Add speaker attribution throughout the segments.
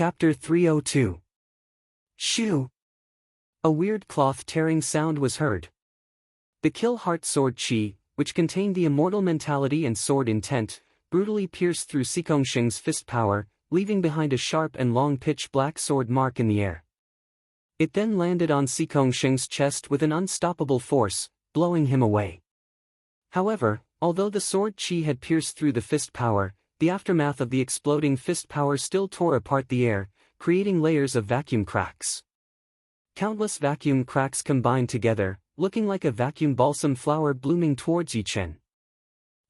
Speaker 1: Chapter 302. Shoo! A weird cloth-tearing sound was heard. The Kill Heart Sword Chi, which contained the immortal mentality and sword intent, brutally pierced through Xikongsheng's fist power, leaving behind a sharp and long pitch-black sword mark in the air. It then landed on Xikongsheng's chest with an unstoppable force, blowing him away. However, although the sword chi had pierced through the fist power, the aftermath of the exploding fist power still tore apart the air, creating layers of vacuum cracks. Countless vacuum cracks combined together, looking like a vacuum balsam flower blooming towards Yichen.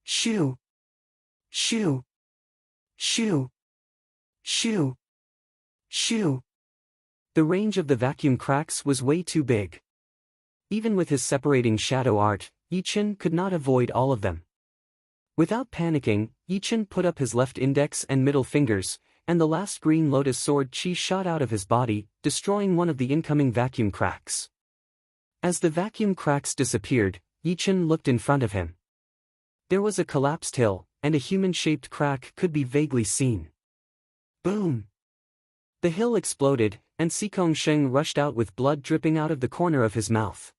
Speaker 1: Shoo! Shoo! Shoo! Shoo! Shoo! The range of the vacuum cracks was way too big. Even with his separating shadow art, Yichen could not avoid all of them. Without panicking, Yichen put up his left index and middle fingers, and the last green lotus sword chi shot out of his body, destroying one of the incoming vacuum cracks. As the vacuum cracks disappeared, Yichen looked in front of him. There was a collapsed hill, and a human-shaped crack could be vaguely seen. Boom! The hill exploded, and Xikongsheng rushed out with blood dripping out of the corner of his mouth.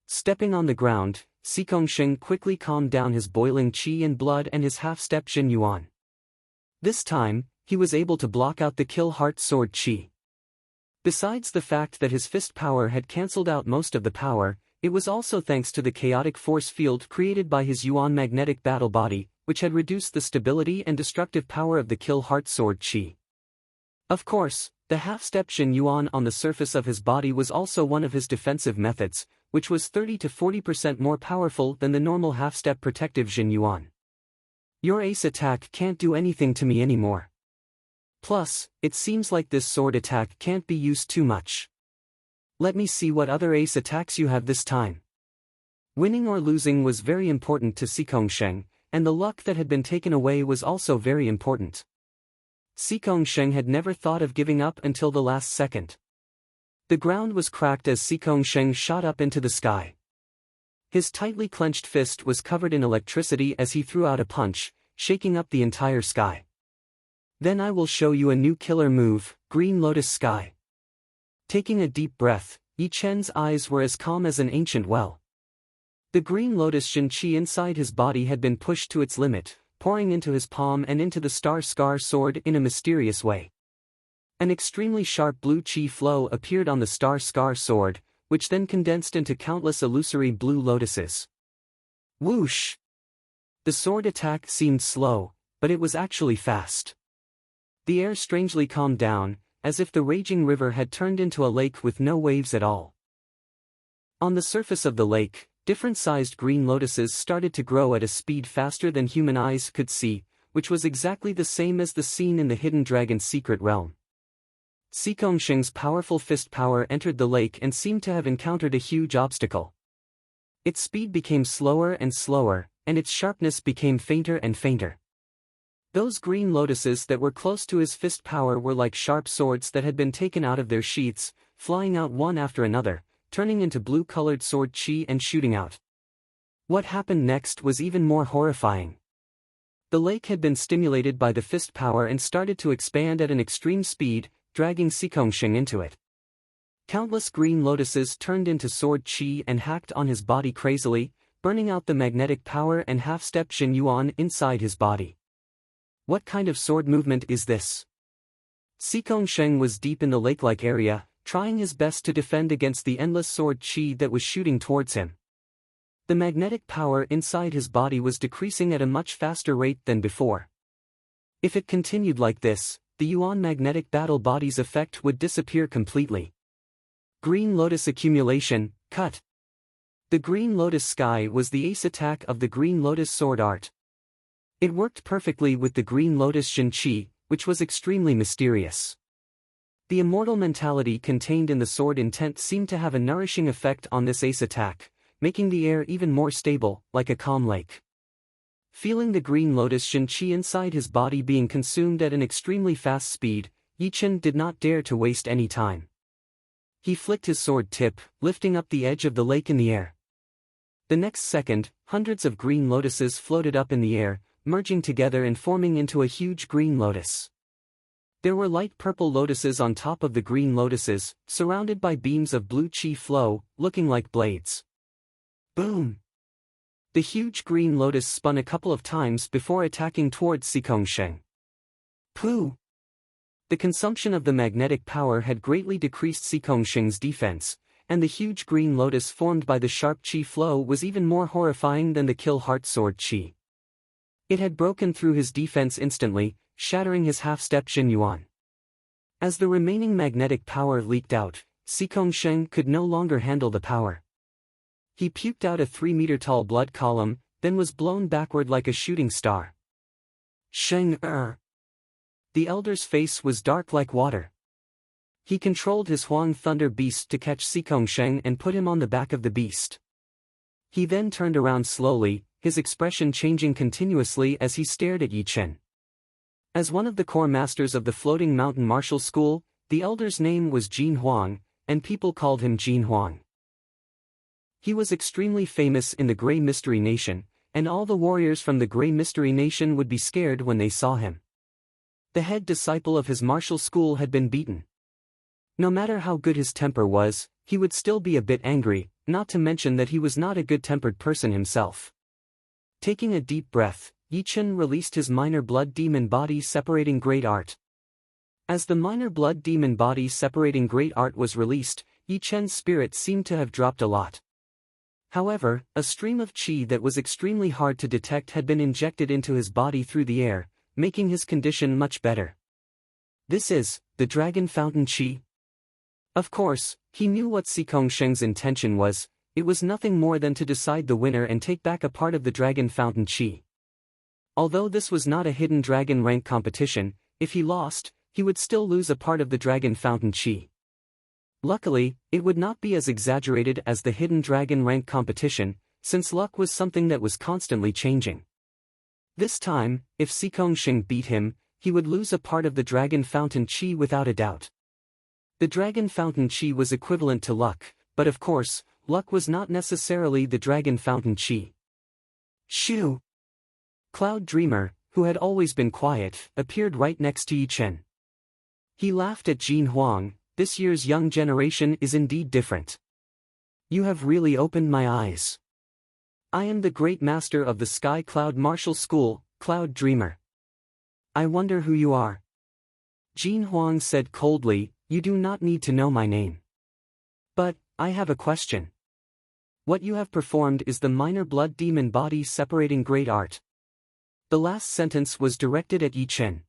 Speaker 1: Stepping on the ground, Xikongsheng quickly calmed down his boiling qi and blood and his half-step Jin Yuan. This time, he was able to block out the Kill Heart Sword Chi. Besides the fact that his fist power had cancelled out most of the power, it was also thanks to the chaotic force field created by his Yuan magnetic battle body, which had reduced the stability and destructive power of the Kill Heart Sword Chi. Of course, the half-step Jin Yuan on the surface of his body was also one of his defensive methods, which was 30 to 40% more powerful than the normal half-step protective Jin Yuan. Your ace attack can't do anything to me anymore. Plus, it seems like this sword attack can't be used too much. Let me see what other ace attacks you have this time. Winning or losing was very important to Xikongsheng, and the luck that had been taken away was also very important. Xikongsheng had never thought of giving up until the last second. The ground was cracked as Xikongsheng shot up into the sky. His tightly clenched fist was covered in electricity as he threw out a punch, shaking up the entire sky. Then I will show you a new killer move, Green Lotus Sky. Taking a deep breath, Yichen's eyes were as calm as an ancient well. The Green Lotus Shin Chi inside his body had been pushed to its limit, pouring into his palm and into the Star Scar sword in a mysterious way. An extremely sharp blue chi flow appeared on the Star Scar sword, which then condensed into countless illusory blue lotuses. Whoosh! The sword attack seemed slow, but it was actually fast. The air strangely calmed down, as if the raging river had turned into a lake with no waves at all. On the surface of the lake, different-sized green lotuses started to grow at a speed faster than human eyes could see, which was exactly the same as the scene in the Hidden Dragon's secret realm. Xikongsheng's powerful fist power entered the lake and seemed to have encountered a huge obstacle. Its speed became slower and slower, and its sharpness became fainter and fainter. Those green lotuses that were close to his fist power were like sharp swords that had been taken out of their sheaths, flying out one after another, turning into blue-colored sword chi and shooting out. What happened next was even more horrifying. The lake had been stimulated by the fist power and started to expand at an extreme speed, dragging Xikongsheng into it. Countless green lotuses turned into sword chi and hacked on his body crazily, burning out the magnetic power and half-step Jin Yuan inside his body. What kind of sword movement is this? Xikongsheng was deep in the lake-like area, trying his best to defend against the endless sword chi that was shooting towards him. The magnetic power inside his body was decreasing at a much faster rate than before. If it continued like this, the Yuan magnetic battle body's effect would disappear completely. Green Lotus accumulation, cut. The Green Lotus Sky was the ace attack of the Green Lotus sword art. It worked perfectly with the Green Lotus Shin Chi, which was extremely mysterious. The immortal mentality contained in the sword intent seemed to have a nourishing effect on this ace attack, making the air even more stable, like a calm lake. Feeling the Green Lotus Shin Chi inside his body being consumed at an extremely fast speed, Yichen did not dare to waste any time. He flicked his sword tip, lifting up the edge of the lake in the air. The next second, hundreds of green lotuses floated up in the air, merging together and forming into a huge green lotus. There were light purple lotuses on top of the green lotuses, surrounded by beams of blue chi flow, looking like blades. Boom! The huge green lotus spun a couple of times before attacking towards Xikongsheng. Pooh! The consumption of the magnetic power had greatly decreased Xikongsheng's defense, and the huge green lotus formed by the sharp chi flow was even more horrifying than the kill heart sword chi. It had broken through his defense instantly, shattering his half-step Jinyuan. As the remaining magnetic power leaked out, Xikongsheng could no longer handle the power. He puked out a 3-meter-tall blood column, then was blown backward like a shooting star. Sheng-er! The elder's face was dark like water. He controlled his Huang Thunder Beast to catch Xikongsheng and put him on the back of the beast. He then turned around slowly, his expression changing continuously as he stared at Yi Chen. As one of the core masters of the Floating Mountain Martial School, the elder's name was Jin Huang, and people called him Jin Huang. He was extremely famous in the Grey Mystery Nation, and all the warriors from the Grey Mystery Nation would be scared when they saw him. The head disciple of his martial school had been beaten. No matter how good his temper was, he would still be a bit angry, not to mention that he was not a good-tempered person himself. Taking a deep breath, Yi Chen released his minor blood demon body separating great art. As the minor blood demon body separating great art was released, Yi Chen's spirit seemed to have dropped a lot. However, a stream of qi that was extremely hard to detect had been injected into his body through the air, making his condition much better. This is the Dragon Fountain Qi. Of course, he knew what Xikongsheng's intention was. It was nothing more than to decide the winner and take back a part of the Dragon Fountain Qi. Although this was not a hidden dragon rank competition, if he lost, he would still lose a part of the Dragon Fountain Qi. Luckily, it would not be as exaggerated as the hidden dragon rank competition, since luck was something that was constantly changing. This time, if Xikongsheng beat him, he would lose a part of the Dragon Fountain Qi without a doubt. The Dragon Fountain Qi was equivalent to luck, but of course, luck was not necessarily the Dragon Fountain Qi. Shoo! Cloud Dreamer, who had always been quiet, appeared right next to Yi Chen. He laughed at Jin Huang. This year's young generation is indeed different. You have really opened my eyes. I am the great master of the Sky Cloud Martial School, Cloud Dreamer. I wonder who you are. Jin Huang said coldly, you do not need to know my name. But, I have a question. What you have performed is the minor blood demon body separating great art. The last sentence was directed at Yi Chen.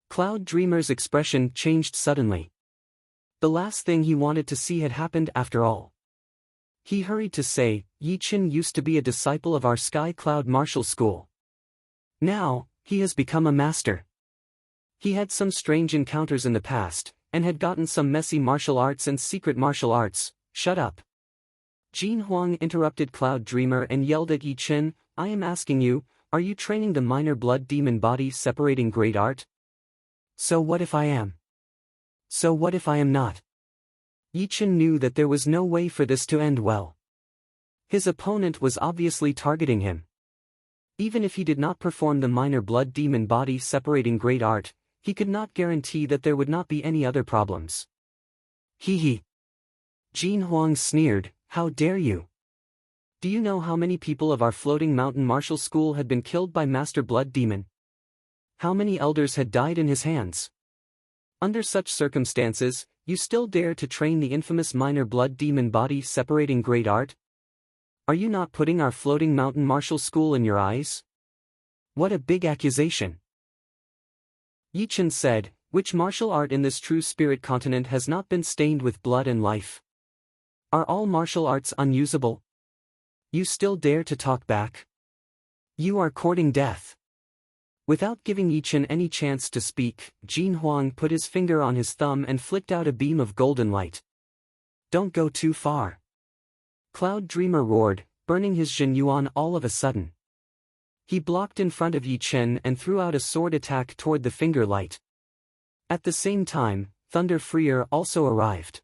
Speaker 1: Cloud Dreamer's expression changed suddenly. The last thing he wanted to see had happened after all. He hurried to say, Yi Chen used to be a disciple of our Sky Cloud Martial School. Now, he has become a master. He had some strange encounters in the past, and had gotten some messy martial arts and secret martial arts. Shut up. Jin Huang interrupted Cloud Dreamer and yelled at Yi Chen, I am asking you, are you training the minor blood demon body separating great art? So what if I am? So what if I am not? Yi Chen knew that there was no way for this to end well. His opponent was obviously targeting him. Even if he did not perform the minor blood demon body separating great art, he could not guarantee that there would not be any other problems. Hee hee. Jin Huang sneered, how dare you? Do you know how many people of our Floating Mountain Martial School had been killed by Master Blood Demon? How many elders had died in his hands? Under such circumstances, you still dare to train the infamous minor blood demon body separating great art? Are you not putting our Floating Mountain Martial School in your eyes? What a big accusation. Yi Chen said, which martial art in this true spirit continent has not been stained with blood and life? Are all martial arts unusable? You still dare to talk back? You are courting death. Without giving Yi Chen any chance to speak, Jin Huang put his finger on his thumb and flicked out a beam of golden light. Don't go too far. Cloud Dreamer roared, burning his Jinyuan all of a sudden. He blocked in front of Yi Chen and threw out a sword attack toward the finger light. At the same time, Thunder Freer also arrived.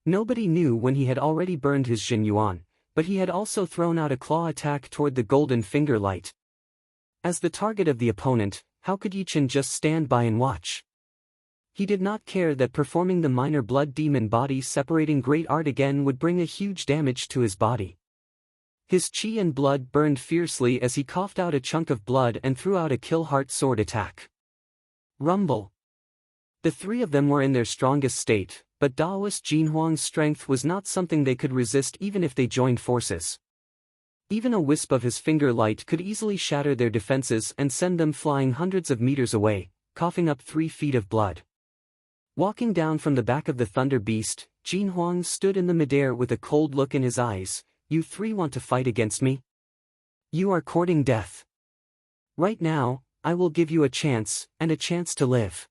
Speaker 1: Nobody knew when he had already burned his Jinyuan, but he had also thrown out a claw attack toward the golden finger light. As the target of the opponent, how could Yi Chen just stand by and watch? He did not care that performing the minor blood demon body separating great art again would bring a huge damage to his body. His chi and blood burned fiercely as he coughed out a chunk of blood and threw out a kill heart sword attack. Rumble. The three of them were in their strongest state, but Daoist Jinhuang's strength was not something they could resist even if they joined forces. Even a wisp of his finger light could easily shatter their defenses and send them flying hundreds of meters away, coughing up 3 feet of blood. Walking down from the back of the thunder beast, Jinhuang stood in the midair with a cold look in his eyes. You three want to fight against me? You are courting death. Right now, I will give you a chance, and a chance to live.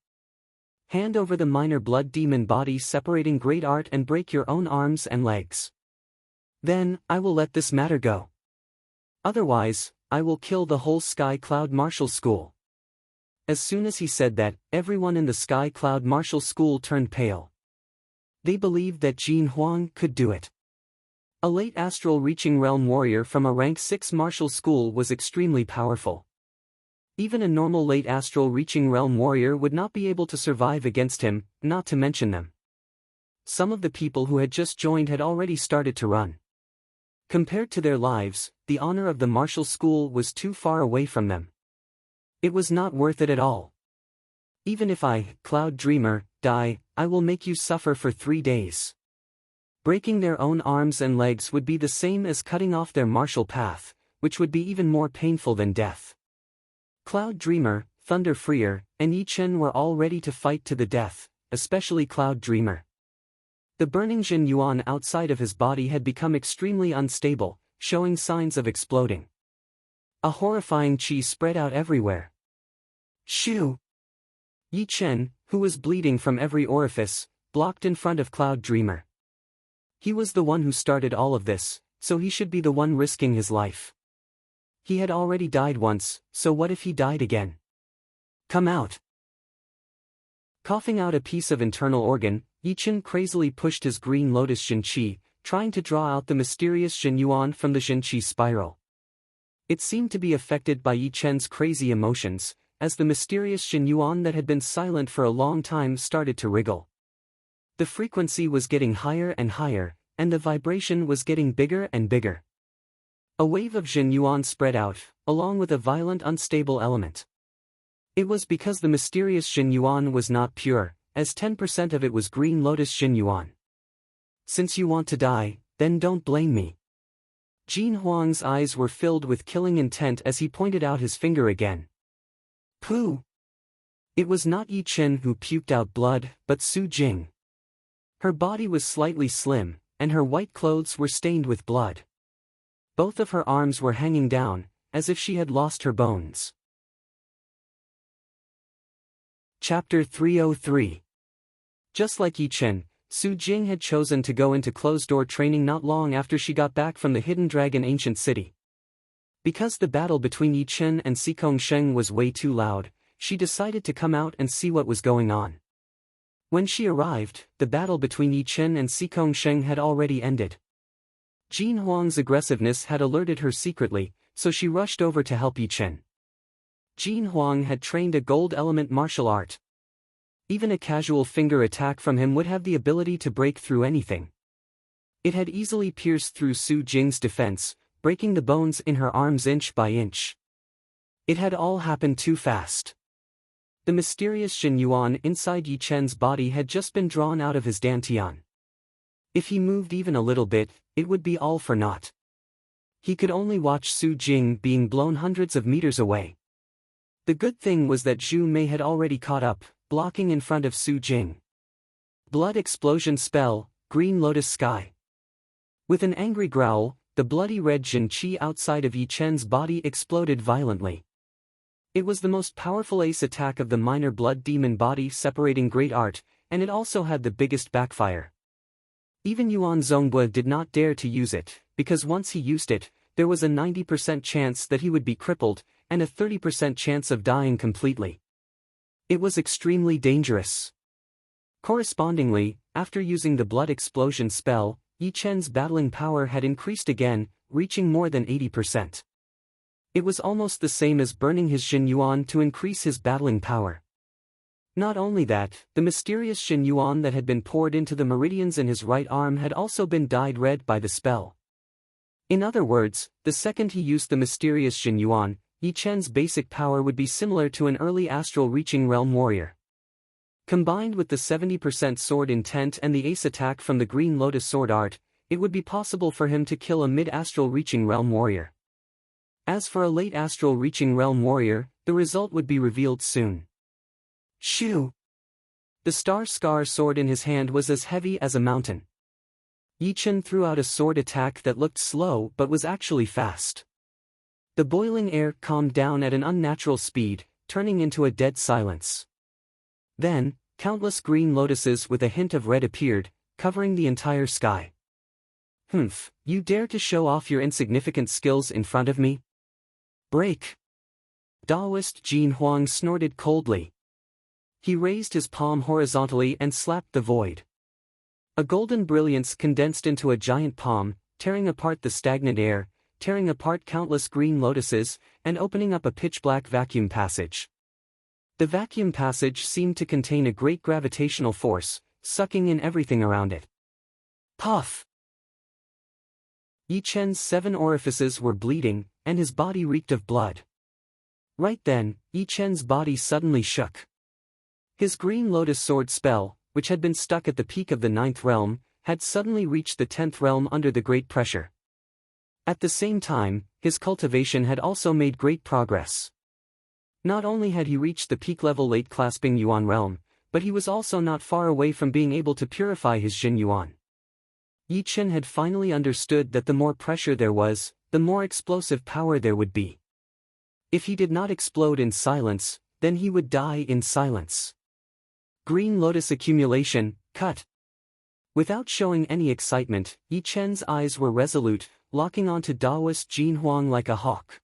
Speaker 1: Hand over the minor blood demon body separating great art and break your own arms and legs. Then, I will let this matter go. Otherwise, I will kill the whole Sky Cloud Martial School. As soon as he said that, everyone in the Sky Cloud Martial School turned pale. They believed that Jinhuang could do it. A late astral reaching realm warrior from a rank 6 martial school was extremely powerful. Even a normal late astral reaching realm warrior would not be able to survive against him, not to mention them. Some of the people who had just joined had already started to run. Compared to their lives, the honor of the martial school was too far away from them. It was not worth it at all. Even if I, Cloud Dreamer, die, I will make you suffer for 3 days. Breaking their own arms and legs would be the same as cutting off their martial path, which would be even more painful than death. Cloud Dreamer, Thunder Freer, and Yi Chen were all ready to fight to the death, especially Cloud Dreamer. The burning Jin Yuan outside of his body had become extremely unstable, showing signs of exploding. A horrifying chi spread out everywhere. Shoo! Yi Chen, who was bleeding from every orifice, blocked in front of Cloud Dreamer. He was the one who started all of this, so he should be the one risking his life. He had already died once, so what if he died again? Come out! Coughing out a piece of internal organ, Yi Chen crazily pushed his green lotus Jin Qi, trying to draw out the mysterious Jin Yuan from the Jin Qi spiral. It seemed to be affected by Yi Chen's crazy emotions, as the mysterious Jin Yuan that had been silent for a long time started to wriggle. The frequency was getting higher and higher, and the vibration was getting bigger and bigger. A wave of Jin Yuan spread out, along with a violent unstable element. It was because the mysterious Jin Yuan was not pure, as 10% of it was green lotus Jin Yuan. Since you want to die, then don't blame me. Jinhuang's eyes were filled with killing intent as he pointed out his finger again. Pooh! It was not Yi Chen who puked out blood, but Su Jing. Her body was slightly slim, and her white clothes were stained with blood. Both of her arms were hanging down, as if she had lost her bones. Chapter 303. Just like Yi Chen, Su Jing had chosen to go into closed-door training not long after she got back from the Hidden Dragon Ancient City. Because the battle between Yi Chen and Xikong Sheng was way too loud, she decided to come out and see what was going on. When she arrived, the battle between Yi Chen and Xikong Sheng had already ended. Jinhuang's aggressiveness had alerted her secretly, so she rushed over to help Yi Chen. Jinhuang had trained a gold element martial art. Even a casual finger attack from him would have the ability to break through anything. It had easily pierced through Su Jing's defense, breaking the bones in her arms inch by inch. It had all happened too fast. The mysterious Jin Yuan inside Yi Chen's body had just been drawn out of his dantian. If he moved even a little bit, it would be all for naught. He could only watch Su Jing being blown hundreds of meters away. The good thing was that Zhu Mei had already caught up, blocking in front of Su Jing. Blood explosion spell, green lotus sky. With an angry growl, the bloody red Jin Qi outside of Yi Chen's body exploded violently. It was the most powerful ace attack of the minor blood demon body separating great art, and it also had the biggest backfire. Even Yuan Zhongbo did not dare to use it, because once he used it, there was a 90% chance that he would be crippled, and a 30% chance of dying completely. It was extremely dangerous. Correspondingly, after using the blood explosion spell, Yi Chen's battling power had increased again, reaching more than 80%. It was almost the same as burning his Jin Yuan to increase his battling power. Not only that, the mysterious Xin Yuan that had been poured into the meridians in his right arm had also been dyed red by the spell. In other words, the second he used the mysterious Xin Yuan, Yi Chen's basic power would be similar to an early astral reaching realm warrior. Combined with the 70% sword intent and the ace attack from the Green Lotus sword art, it would be possible for him to kill a mid-astral reaching realm warrior. As for a late astral reaching realm warrior, the result would be revealed soon. Shoo! The Star Scar sword in his hand was as heavy as a mountain. Yi Chen threw out a sword attack that looked slow but was actually fast. The boiling air calmed down at an unnatural speed, turning into a dead silence. Then, countless green lotuses with a hint of red appeared, covering the entire sky. Humph, you dare to show off your insignificant skills in front of me? Break! Daoist Jin Huang snorted coldly. He raised his palm horizontally and slapped the void. A golden brilliance condensed into a giant palm, tearing apart the stagnant air, tearing apart countless green lotuses, and opening up a pitch-black vacuum passage. The vacuum passage seemed to contain a great gravitational force, sucking in everything around it. Puff! Yi Chen's 7 orifices were bleeding, and his body reeked of blood. Right then, Yi Chen's body suddenly shook. His Green Lotus sword spell, which had been stuck at the peak of the 9th realm, had suddenly reached the 10th realm under the great pressure. At the same time, his cultivation had also made great progress. Not only had he reached the peak level late clasping Yuan realm, but he was also not far away from being able to purify his Xin Yuan. Yi Chen had finally understood that the more pressure there was, the more explosive power there would be. If he did not explode in silence, then he would die in silence. Green Lotus accumulation, cut. Without showing any excitement, Yi Chen's eyes were resolute, locking onto Daoist Jin Huang like a hawk.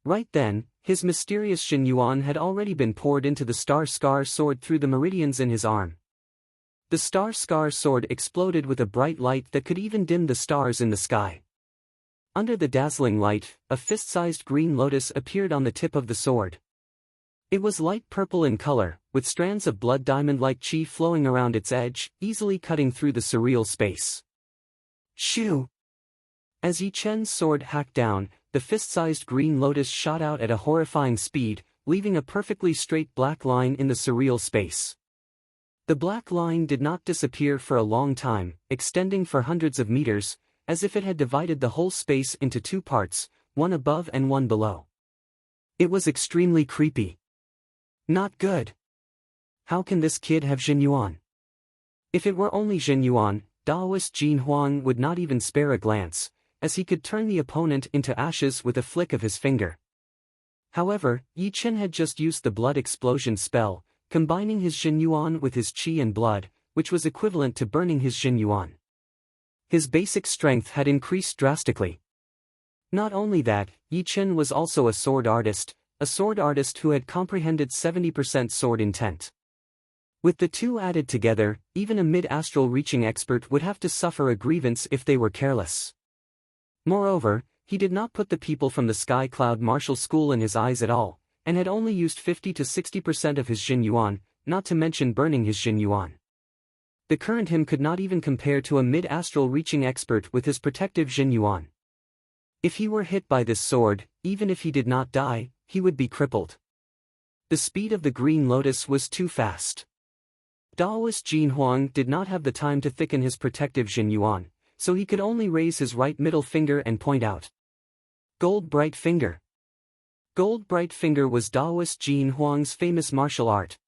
Speaker 1: Right then, his mysterious Xin Yuan had already been poured into the Star Scar sword through the meridians in his arm. The Star Scar sword exploded with a bright light that could even dim the stars in the sky. Under the dazzling light, a fist-sized green lotus appeared on the tip of the sword. It was light purple in color, with strands of blood diamond-like chi flowing around its edge, easily cutting through the surreal space. Shoo! As Yi Chen's sword hacked down, the fist-sized green lotus shot out at a horrifying speed, leaving a perfectly straight black line in the surreal space. The black line did not disappear for a long time, extending for hundreds of meters, as if it had divided the whole space into 2 parts, one above and one below. It was extremely creepy. Not good. How can this kid have Xin Yuan? If it were only Xin Yuan, Daoist Jin Huang would not even spare a glance, as he could turn the opponent into ashes with a flick of his finger. However, Yi Chen had just used the blood explosion spell, combining his Xin Yuan with his chi and blood, which was equivalent to burning his Xin Yuan. His basic strength had increased drastically. Not only that, Yi Chen was also a sword artist who had comprehended 70% sword intent. With the two added together, even a mid-astral reaching expert would have to suffer a grievance if they were careless. Moreover, he did not put the people from the Sky Cloud Martial School in his eyes at all, and had only used 50 to 60% of his Xin Yuan, not to mention burning his Xin Yuan. The current him could not even compare to a mid-astral reaching expert with his protective Xin Yuan. If he were hit by this sword, even if he did not die, he would be crippled. The speed of the Green Lotus was too fast. Daoist Jin Huang did not have the time to thicken his protective Xin Yuan, so he could only raise his right middle finger and point out. Gold Bright Finger. Gold Bright Finger was Daoist Jin Huang's famous martial art.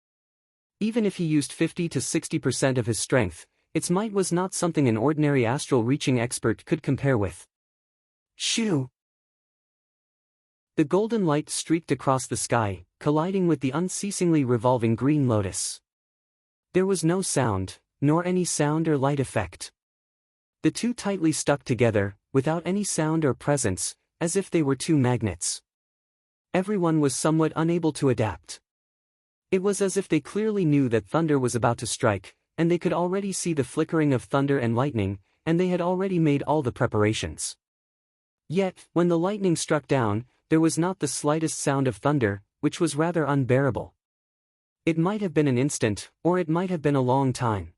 Speaker 1: Even if he used 50 to 60% of his strength, its might was not something an ordinary astral reaching expert could compare with. Shoo! The golden light streaked across the sky, colliding with the unceasingly revolving Green Lotus. There was no sound, nor any sound or light effect. The two tightly stuck together, without any sound or presence, as if they were two magnets. Everyone was somewhat unable to adapt. It was as if they clearly knew that thunder was about to strike, and they could already see the flickering of thunder and lightning, and they had already made all the preparations. Yet, when the lightning struck down, there was not the slightest sound of thunder, which was rather unbearable. It might have been an instant, or it might have been a long time.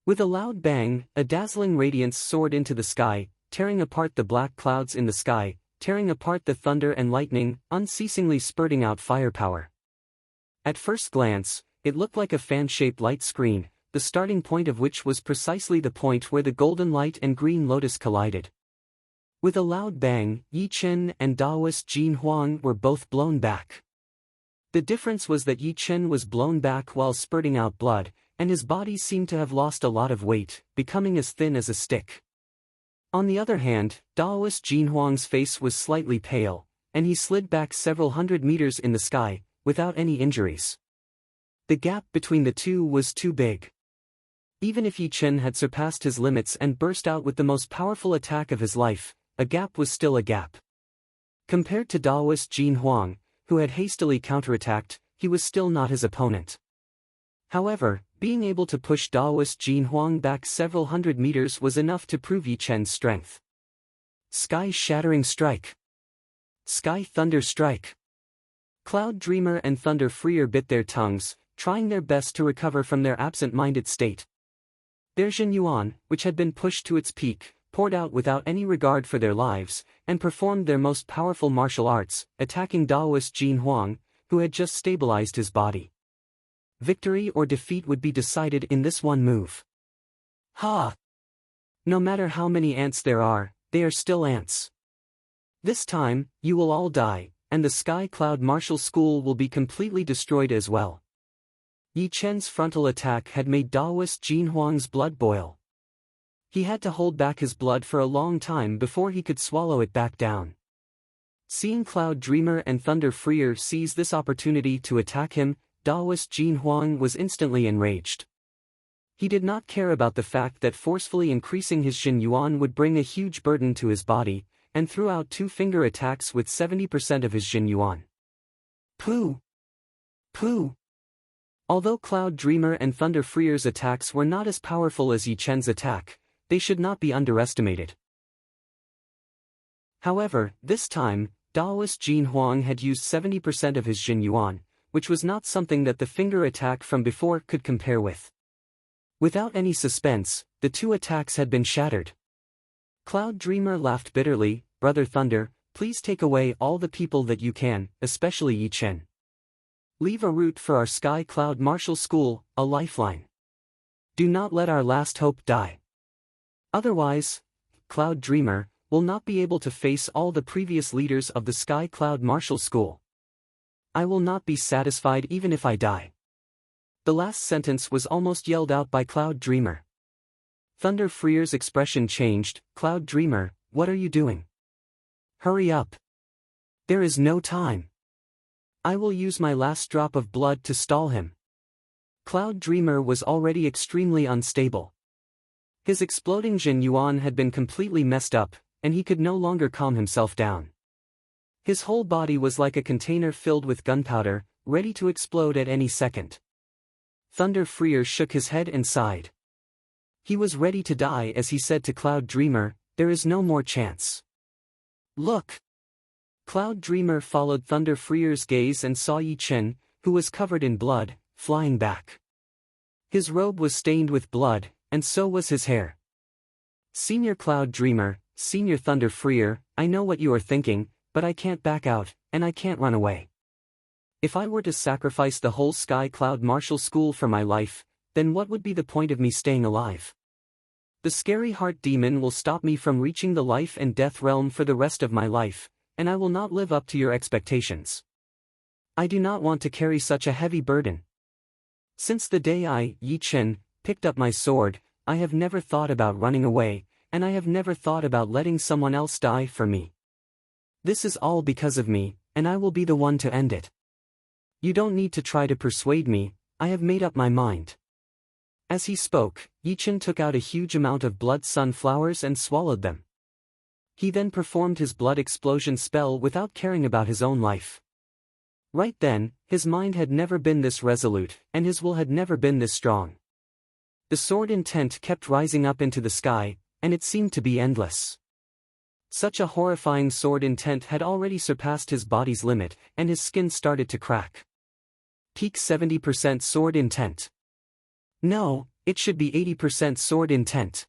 Speaker 1: With a loud bang, a dazzling radiance soared into the sky, tearing apart the black clouds in the sky, tearing apart the thunder and lightning, unceasingly spurting out firepower. At first glance, it looked like a fan-shaped light screen, the starting point of which was precisely the point where the golden light and green lotus collided. With a loud bang, Yi Chen and Daoist Jin Huang were both blown back. The difference was that Yi Chen was blown back while spurting out blood, and his body seemed to have lost a lot of weight, becoming as thin as a stick. On the other hand, Daoist Jin Huang's face was slightly pale, and he slid back several hundred meters in the sky, without any injuries. The gap between the two was too big. Even if Yi Chen had surpassed his limits and burst out with the most powerful attack of his life, a gap was still a gap. Compared to Daoist Jin Huang, who had hastily counterattacked, he was still not his opponent. However, being able to push Daoist Jin Huang back several hundred meters was enough to prove Yi Chen's strength. Sky-shattering strike. Sky Thunder Strike. Cloud Dreamer and Thunder Freer bit their tongues, trying their best to recover from their absent-minded state. Their Jin Yuan, which had been pushed to its peak, poured out without any regard for their lives, and performed their most powerful martial arts, attacking Daoist Jin Huang, who had just stabilized his body. Victory or defeat would be decided in this one move. Ha! No matter how many ants there are, they are still ants. This time, you will all die, and the Sky Cloud Martial School will be completely destroyed as well. Yi Chen's frontal attack had made Daoist Jin Huang's blood boil. He had to hold back his blood for a long time before he could swallow it back down. Seeing Cloud Dreamer and Thunder Freer seize this opportunity to attack him, Daoist Jin Huang was instantly enraged. He did not care about the fact that forcefully increasing his Jin Yuan would bring a huge burden to his body, and threw out two-finger attacks with 70% of his Jin Yuan. Pooh! Pooh! Although Cloud Dreamer and Thunder Freer's attacks were not as powerful as Yi Chen's attack, they should not be underestimated. However, this time, Daoist Jin Huang had used 70% of his Jin Yuan, which was not something that the finger attack from before could compare with. Without any suspense, the two attacks had been shattered. Cloud Dreamer laughed bitterly, "Brother Thunder, please take away all the people that you can, especially Yi Chen. Leave a route for our Sky Cloud Martial School, a lifeline. Do not let our last hope die. Otherwise, Cloud Dreamer will not be able to face all the previous leaders of the Sky Cloud Martial School. I will not be satisfied even if I die." The last sentence was almost yelled out by Cloud Dreamer. Thunder Freer's expression changed. "Cloud Dreamer, what are you doing? Hurry up. There is no time. I will use my last drop of blood to stall him." Cloud Dreamer was already extremely unstable. His exploding Jin Yuan had been completely messed up, and he could no longer calm himself down. His whole body was like a container filled with gunpowder, ready to explode at any second. Thunder Freer shook his head and sighed. He was ready to die as he said to Cloud Dreamer, "There is no more chance. Look." Cloud Dreamer followed Thunder Freer's gaze and saw Yi Chen, who was covered in blood, flying back. His robe was stained with blood, and so was his hair. "Senior Cloud Dreamer, Senior Thunder Freer, I know what you are thinking, but I can't back out, and I can't run away. If I were to sacrifice the whole Sky Cloud Martial School for my life, then what would be the point of me staying alive? The scary heart demon will stop me from reaching the life and death realm for the rest of my life, and I will not live up to your expectations. I do not want to carry such a heavy burden. Since the day I, Yi Chen, picked up my sword, I have never thought about running away, and I have never thought about letting someone else die for me. This is all because of me, and I will be the one to end it. You don't need to try to persuade me, I have made up my mind." As he spoke, Yi Chen took out a huge amount of blood sunflowers and swallowed them. He then performed his blood explosion spell without caring about his own life. Right then, his mind had never been this resolute, and his will had never been this strong. The sword intent kept rising up into the sky, and it seemed to be endless. Such a horrifying sword intent had already surpassed his body's limit, and his skin started to crack. peak 70% sword intent. No, it should be 80% sword intent.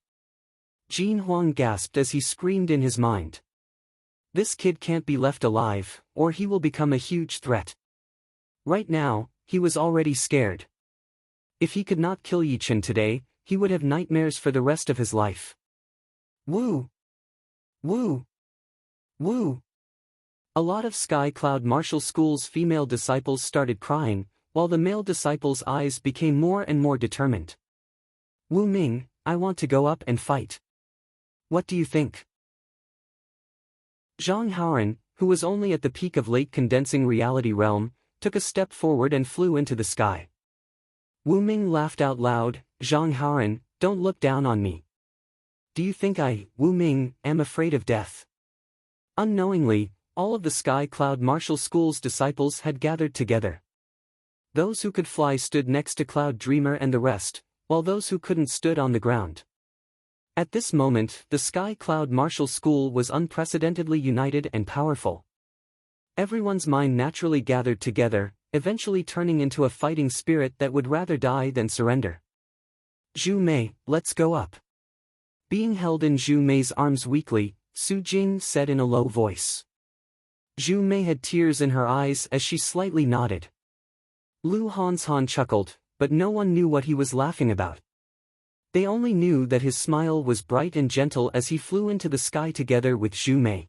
Speaker 1: Jin Huang gasped as he screamed in his mind. This kid can't be left alive, or he will become a huge threat. Right now, he was already scared. If he could not kill Yichen today, he would have nightmares for the rest of his life. Woo! Woo! Woo! A lot of Sky Cloud Martial School's female disciples started crying, while the male disciples' eyes became more and more determined. Wu Ming, I want to go up and fight. What do you think? Zhang Haoran, who was only at the peak of late condensing reality realm, took a step forward and flew into the sky. Wu Ming laughed out loud. Zhang Haoran, don't look down on me. Do you think I, Wu Ming, am afraid of death? Unknowingly, all of the Sky Cloud Martial School's disciples had gathered together. Those who could fly stood next to Cloud Dreamer and the rest, while those who couldn't stood on the ground. At this moment, the Sky Cloud Martial School was unprecedentedly united and powerful. Everyone's mind naturally gathered together, eventually turning into a fighting spirit that would rather die than surrender. Zhu Mei, let's go up. Being held in Zhu Mei's arms weakly, Su Jing said in a low voice. Zhu Mei had tears in her eyes as she slightly nodded. Lu Hanshan chuckled, but no one knew what he was laughing about. They only knew that his smile was bright and gentle as he flew into the sky together with Zhu Mei.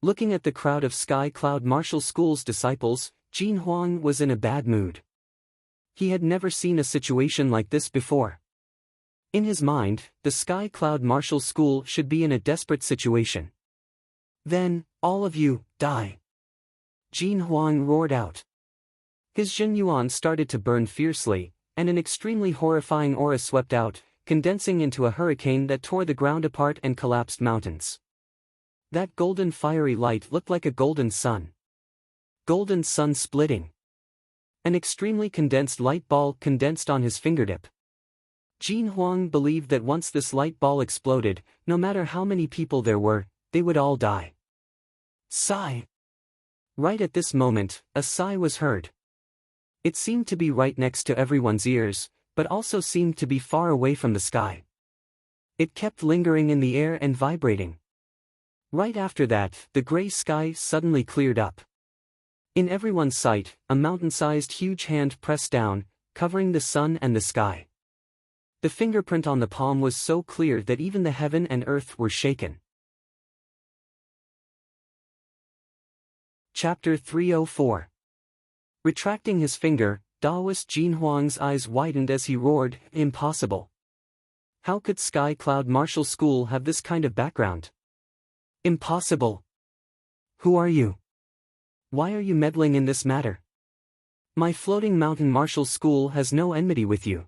Speaker 1: Looking at the crowd of Sky Cloud Martial School's disciples, Jin Huang was in a bad mood. He had never seen a situation like this before. In his mind, the Sky Cloud Martial School should be in a desperate situation. Then, all of you, die! Jin Huang roared out. His Jin Yuan started to burn fiercely, and an extremely horrifying aura swept out, condensing into a hurricane that tore the ground apart and collapsed mountains. That golden fiery light looked like a golden sun. Golden sun splitting. An extremely condensed light ball condensed on his fingertip. Jin Huang believed that once this light ball exploded, no matter how many people there were, they would all die. Sigh. Right at this moment, a sigh was heard. It seemed to be right next to everyone's ears, but also seemed to be far away from the sky. It kept lingering in the air and vibrating. Right after that, the gray sky suddenly cleared up. In everyone's sight, a mountain-sized huge hand pressed down, covering the sun and the sky. The fingerprint on the palm was so clear that even the heaven and earth were shaken. Chapter 304. Retracting his finger, Daoist Jin Huang's eyes widened as he roared, "Impossible! How could Sky Cloud Martial School have this kind of background? Impossible! Who are you? Why are you meddling in this matter? My Floating Mountain Martial School has no enmity with you.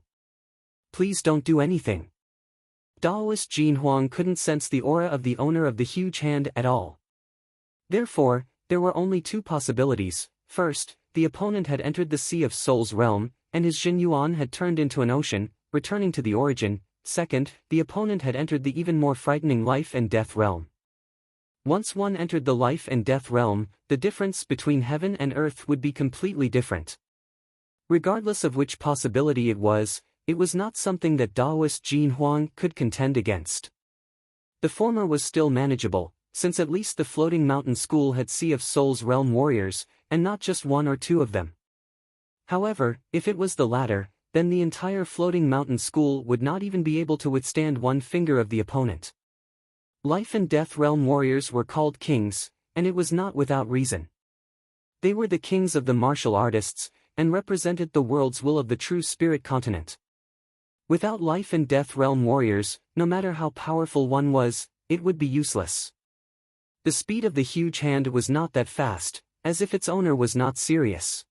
Speaker 1: Please don't do anything." Daoist Jin Huang couldn't sense the aura of the owner of the huge hand at all. Therefore, there were only two possibilities. First, the opponent had entered the Sea of Soul's realm, and his Jin Yuan had turned into an ocean, returning to the origin. Second, the opponent had entered the even more frightening life and death realm. Once one entered the life and death realm, the difference between heaven and earth would be completely different. Regardless of which possibility it was not something that Daoist Jin Huang could contend against. The former was still manageable, since at least the Floating Mountain School had Sea of Soul's realm warriors, and not just one or two of them. However, if it was the latter, then the entire Floating Mountain School would not even be able to withstand one finger of the opponent. Life and Death Realm warriors were called kings, and it was not without reason. They were the kings of the martial artists, and represented the world's will of the true spirit continent. Without Life and Death Realm warriors, no matter how powerful one was, it would be useless. The speed of the huge hand was not that fast, as if its owner was not serious.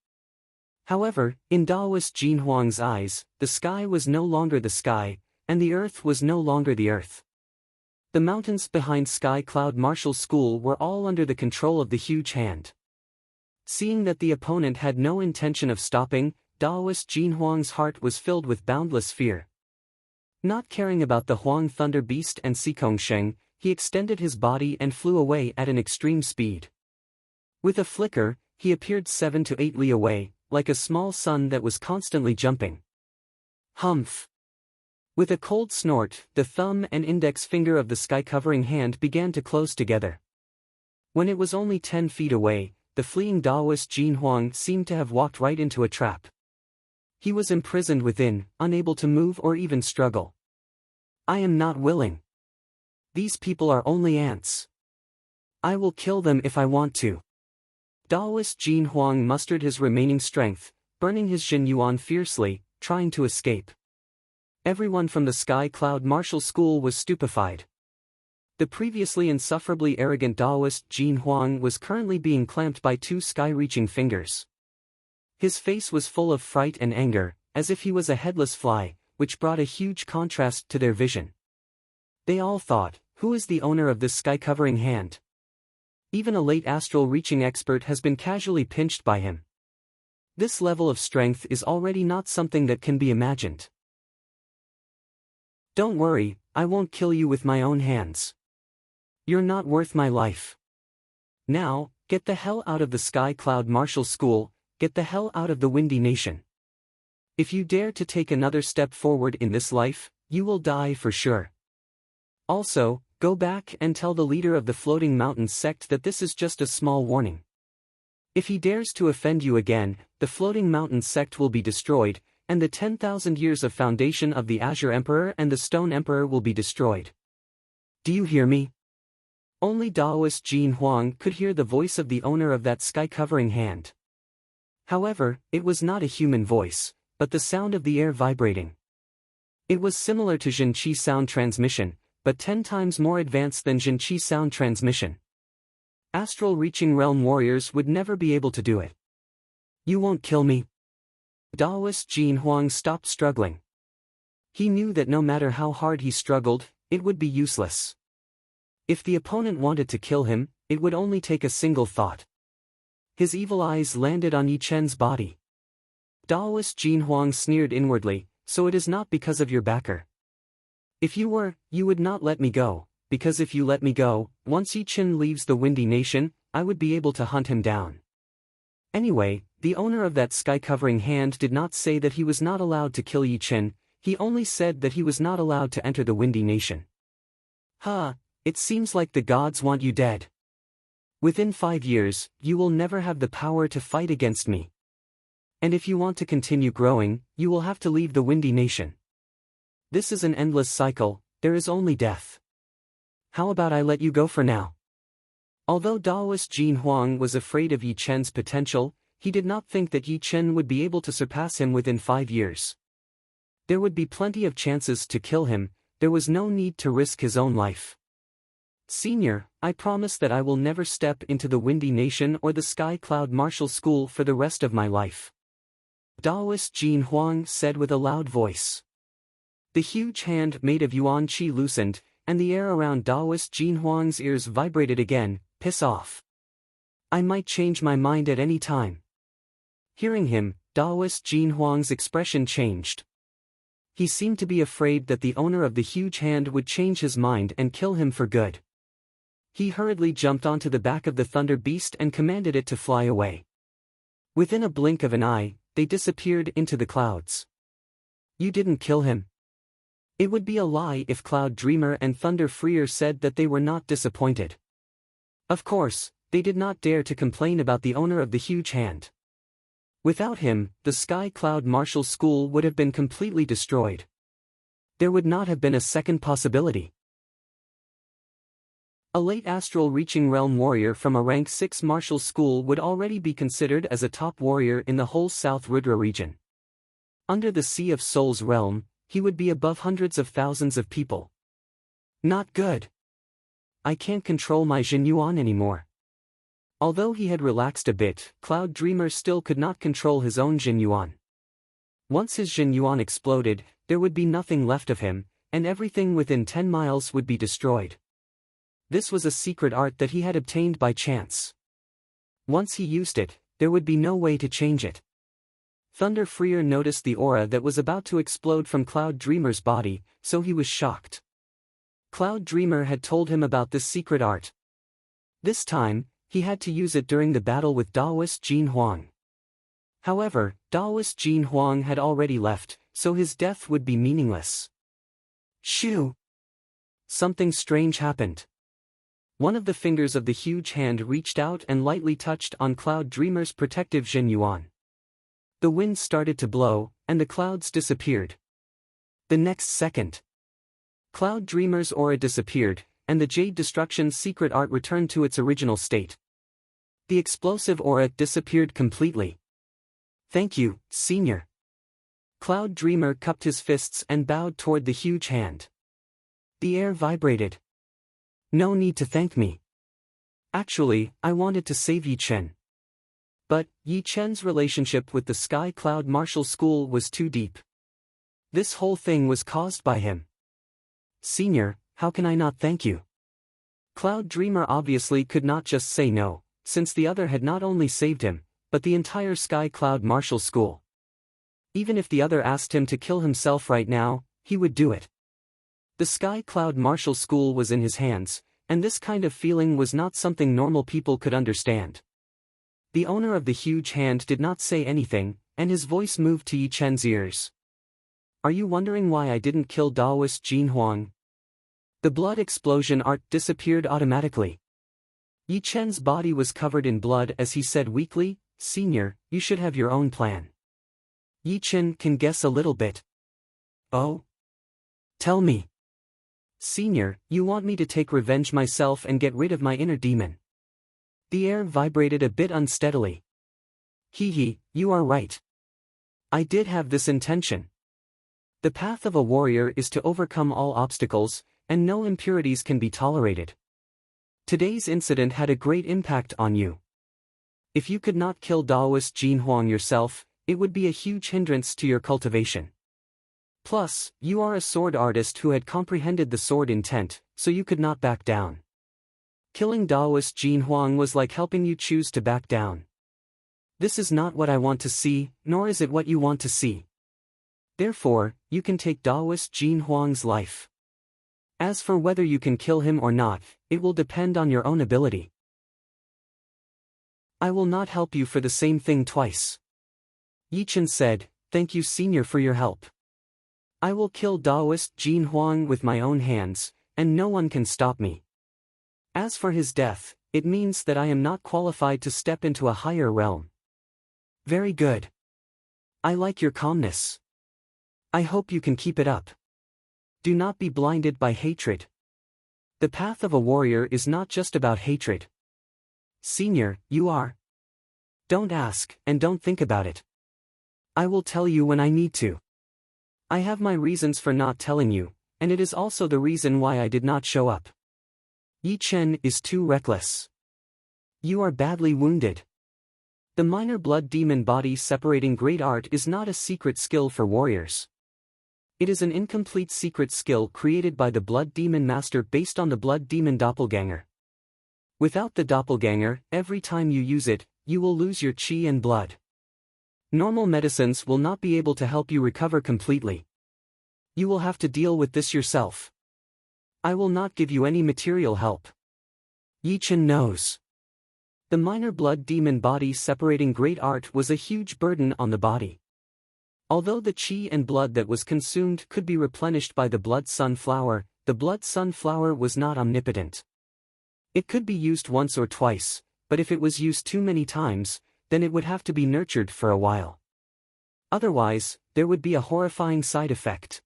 Speaker 1: However, in Daoist Jin Huang's eyes, the sky was no longer the sky, and the earth was no longer the earth. The mountains behind Sky Cloud Martial School were all under the control of the huge hand. Seeing that the opponent had no intention of stopping, Daoist Jin Huang's heart was filled with boundless fear. Not caring about the Huang Thunder Beast and Sikong Sheng, he extended his body and flew away at an extreme speed. With a flicker, he appeared 7 to 8 li away, like a small sun that was constantly jumping. Humph! With a cold snort, the thumb and index finger of the sky-covering hand began to close together. When it was only 10 feet away, the fleeing Taoist Jin Huang seemed to have walked right into a trap. He was imprisoned within, unable to move or even struggle. I am not willing. These people are only ants. I will kill them if I want to. Taoist Jin Huang mustered his remaining strength, burning his Jin Yuan fiercely, trying to escape. Everyone from the Sky Cloud Martial School was stupefied. The previously insufferably arrogant Taoist Jin Huang was currently being clamped by two sky-reaching fingers. His face was full of fright and anger, as if he was a headless fly, which brought a huge contrast to their vision. They all thought, who is the owner of this sky-covering hand? Even a late astral-reaching expert has been casually pinched by him. This level of strength is already not something that can be imagined. Don't worry, I won't kill you with my own hands. You're not worth my life. Now, get the hell out of the Sky Cloud Martial School, get the hell out of the Windy Nation. If you dare to take another step forward in this life, you will die for sure. Also, go back and tell the leader of the Floating Mountains sect that this is just a small warning. If he dares to offend you again, the Floating Mountains sect will be destroyed, and the 10,000 years of foundation of the Azure Emperor and the Stone Emperor will be destroyed. Do you hear me? Only Taoist Jin Huang could hear the voice of the owner of that sky-covering hand. However, it was not a human voice, but the sound of the air vibrating. It was similar to Jinqi sound transmission, but 10 times more advanced than Jinqi sound transmission. Astral-reaching realm warriors would never be able to do it. You won't kill me? Taoist Jin Huang stopped struggling. He knew that no matter how hard he struggled, it would be useless. If the opponent wanted to kill him, it would only take a single thought. His evil eyes landed on Yi Chen's body. Taoist Jin Huang sneered inwardly, so it is not because of your backer. If you were, you would not let me go, because if you let me go, once Yi Chen leaves the Windy Nation, I would be able to hunt him down. Anyway, the owner of that sky-covering hand did not say that he was not allowed to kill Yi Chen, he only said that he was not allowed to enter the Windy Nation. It seems like the gods want you dead. Within 5 years, you will never have the power to fight against me. And if you want to continue growing, you will have to leave the Windy Nation. This is an endless cycle, there is only death. How about I let you go for now? Although Taoist Jin Huang was afraid of Yi Chen's potential, he did not think that Yi Chen would be able to surpass him within 5 years. There would be plenty of chances to kill him, there was no need to risk his own life. Senior, I promise that I will never step into the Windy Nation or the Sky Cloud Martial School for the rest of my life. Taoist Jin Huang said with a loud voice. The huge hand made of Yuan Qi loosened, and the air around Taoist Jin Huang's ears vibrated again. Piss off. I might change my mind at any time. Hearing him, Taoist Jin Huang's expression changed. He seemed to be afraid that the owner of the huge hand would change his mind and kill him for good. He hurriedly jumped onto the back of the thunder beast and commanded it to fly away. Within a blink of an eye, they disappeared into the clouds. You didn't kill him. It would be a lie if Cloud Dreamer and Thunder Freer said that they were not disappointed. Of course, they did not dare to complain about the owner of the huge hand. Without him, the Sky Cloud Martial School would have been completely destroyed. There would not have been a second possibility. A late astral-reaching realm warrior from a rank 6 martial school would already be considered as a top warrior in the whole South Rudra region. Under the Sea of Souls realm, he would be above hundreds of thousands of people. Not good. I can't control my Jin Yuan anymore. Although he had relaxed a bit, Cloud Dreamer still could not control his own Jin Yuan. Once his Jin Yuan exploded, there would be nothing left of him, and everything within 10 miles would be destroyed. This was a secret art that he had obtained by chance. Once he used it, there would be no way to change it. Thunder Freer noticed the aura that was about to explode from Cloud Dreamer's body, so he was shocked. Cloud Dreamer had told him about this secret art. This time, he had to use it during the battle with Taoist Jin Huang. However, Daoist Jin Huang had already left, so his death would be meaningless. Shoo! Something strange happened. One of the fingers of the huge hand reached out and lightly touched on Cloud Dreamer's protective Zhen Yuan. The wind started to blow, and the clouds disappeared. The next second, Cloud Dreamer's aura disappeared, and the Jade Destruction's secret art returned to its original state. The explosive aura disappeared completely. Thank you, Senior. Cloud Dreamer cupped his fists and bowed toward the huge hand. The air vibrated. No need to thank me. Actually, I wanted to save Yi Chen. But, Yi Chen's relationship with the Sky Cloud Martial School was too deep. This whole thing was caused by him. Senior, how can I not thank you? Cloud Dreamer obviously could not just say no, since the other had not only saved him, but the entire Sky Cloud Martial School. Even if the other asked him to kill himself right now, he would do it. The Sky Cloud Martial School was in his hands, and this kind of feeling was not something normal people could understand. The owner of the huge hand did not say anything, and his voice moved to Yi Chen's ears. Are you wondering why I didn't kill Daoist Jin Huang? The blood explosion art disappeared automatically. Yi Chen's body was covered in blood as he said weakly, Senior, you should have your own plan. Yi Chen can guess a little bit. Oh? Tell me. Senior, you want me to take revenge myself and get rid of my inner demon. The air vibrated a bit unsteadily. Hee, you are right. I did have this intention. The path of a warrior is to overcome all obstacles, and no impurities can be tolerated. Today's incident had a great impact on you. If you could not kill Daoist Jin Huang yourself, it would be a huge hindrance to your cultivation. Plus, you are a sword artist who had comprehended the sword intent, so you could not back down. Killing Daoist Jin Huang was like helping you choose to back down. This is not what I want to see, nor is it what you want to see. Therefore, you can take Daoist Jin Huang's life. As for whether you can kill him or not, it will depend on your own ability. I will not help you for the same thing twice. Yi Chen said, Thank you Senior for your help. I will kill Daoist Jin Huang with my own hands, and no one can stop me. As for his death, it means that I am not qualified to step into a higher realm. Very good. I like your calmness. I hope you can keep it up. Do not be blinded by hatred. The path of a warrior is not just about hatred. Senior, you are. Don't ask, and don't think about it. I will tell you when I need to. I have my reasons for not telling you, and it is also the reason why I did not show up. Yi Chen is too reckless. You are badly wounded. The minor blood demon body separating great art is not a secret skill for warriors. It is an incomplete secret skill created by the blood demon master based on the blood demon doppelganger. Without the doppelganger, every time you use it, you will lose your chi and blood. Normal medicines will not be able to help you recover completely. You will have to deal with this yourself. I will not give you any material help. Yi Chen knows. The minor blood demon body separating great art was a huge burden on the body. Although the chi and blood that was consumed could be replenished by the blood sunflower, the blood sunflower was not omnipotent. It could be used once or twice, but if it was used too many times, then it would have to be nurtured for a while. Otherwise, there would be a horrifying side effect.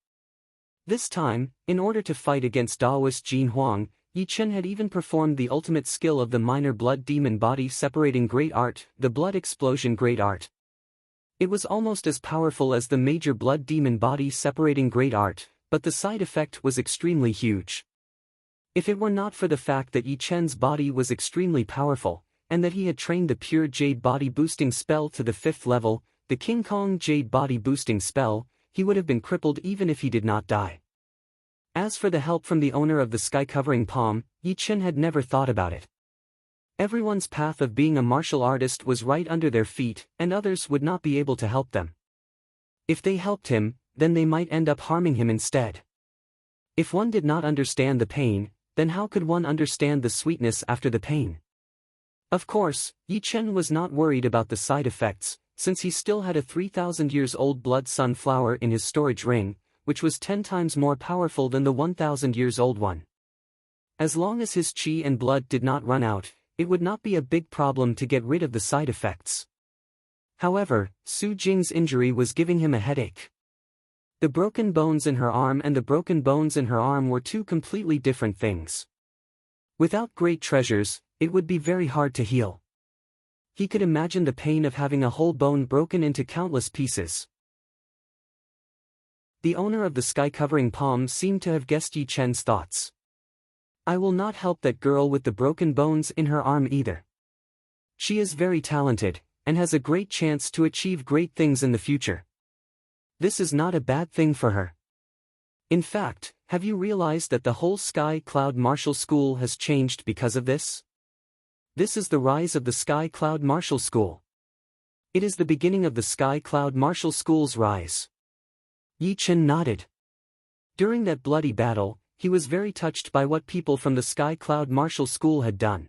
Speaker 1: This time, in order to fight against Daoist Jin Huang, Yi Chen had even performed the ultimate skill of the minor blood demon body separating great art, the blood explosion great art. It was almost as powerful as the major blood demon body separating great art, but the side effect was extremely huge. If it were not for the fact that Yi Chen's body was extremely powerful, and that he had trained the pure Jade body boosting spell to the 5th level, the King Kong Jade body boosting spell, he would have been crippled even if he did not die. As for the help from the owner of the sky-covering palm, Yi Chen had never thought about it. Everyone's path of being a martial artist was right under their feet, and others would not be able to help them. If they helped him, then they might end up harming him instead. If one did not understand the pain, then how could one understand the sweetness after the pain? Of course, Yi Chen was not worried about the side effects, since he still had a 3,000 years old blood sun flower in his storage ring, which was 10 times more powerful than the 1,000 years old one. As long as his qi and blood did not run out, it would not be a big problem to get rid of the side effects. However, Su Jing's injury was giving him a headache. The broken bones in her arm and the broken bones in her arm were two completely different things. Without great treasures, it would be very hard to heal. He could imagine the pain of having a whole bone broken into countless pieces. The owner of the sky-covering palm seemed to have guessed Yi Chen's thoughts. I will not help that girl with the broken bones in her arm either. She is very talented, and has a great chance to achieve great things in the future. This is not a bad thing for her. In fact, have you realized that the whole Sky Cloud Martial School has changed because of this? This is the rise of the Sky Cloud Martial School. It is the beginning of the Sky Cloud Martial School's rise. Yi Chen nodded. During that bloody battle, he was very touched by what people from the Sky Cloud Martial School had done.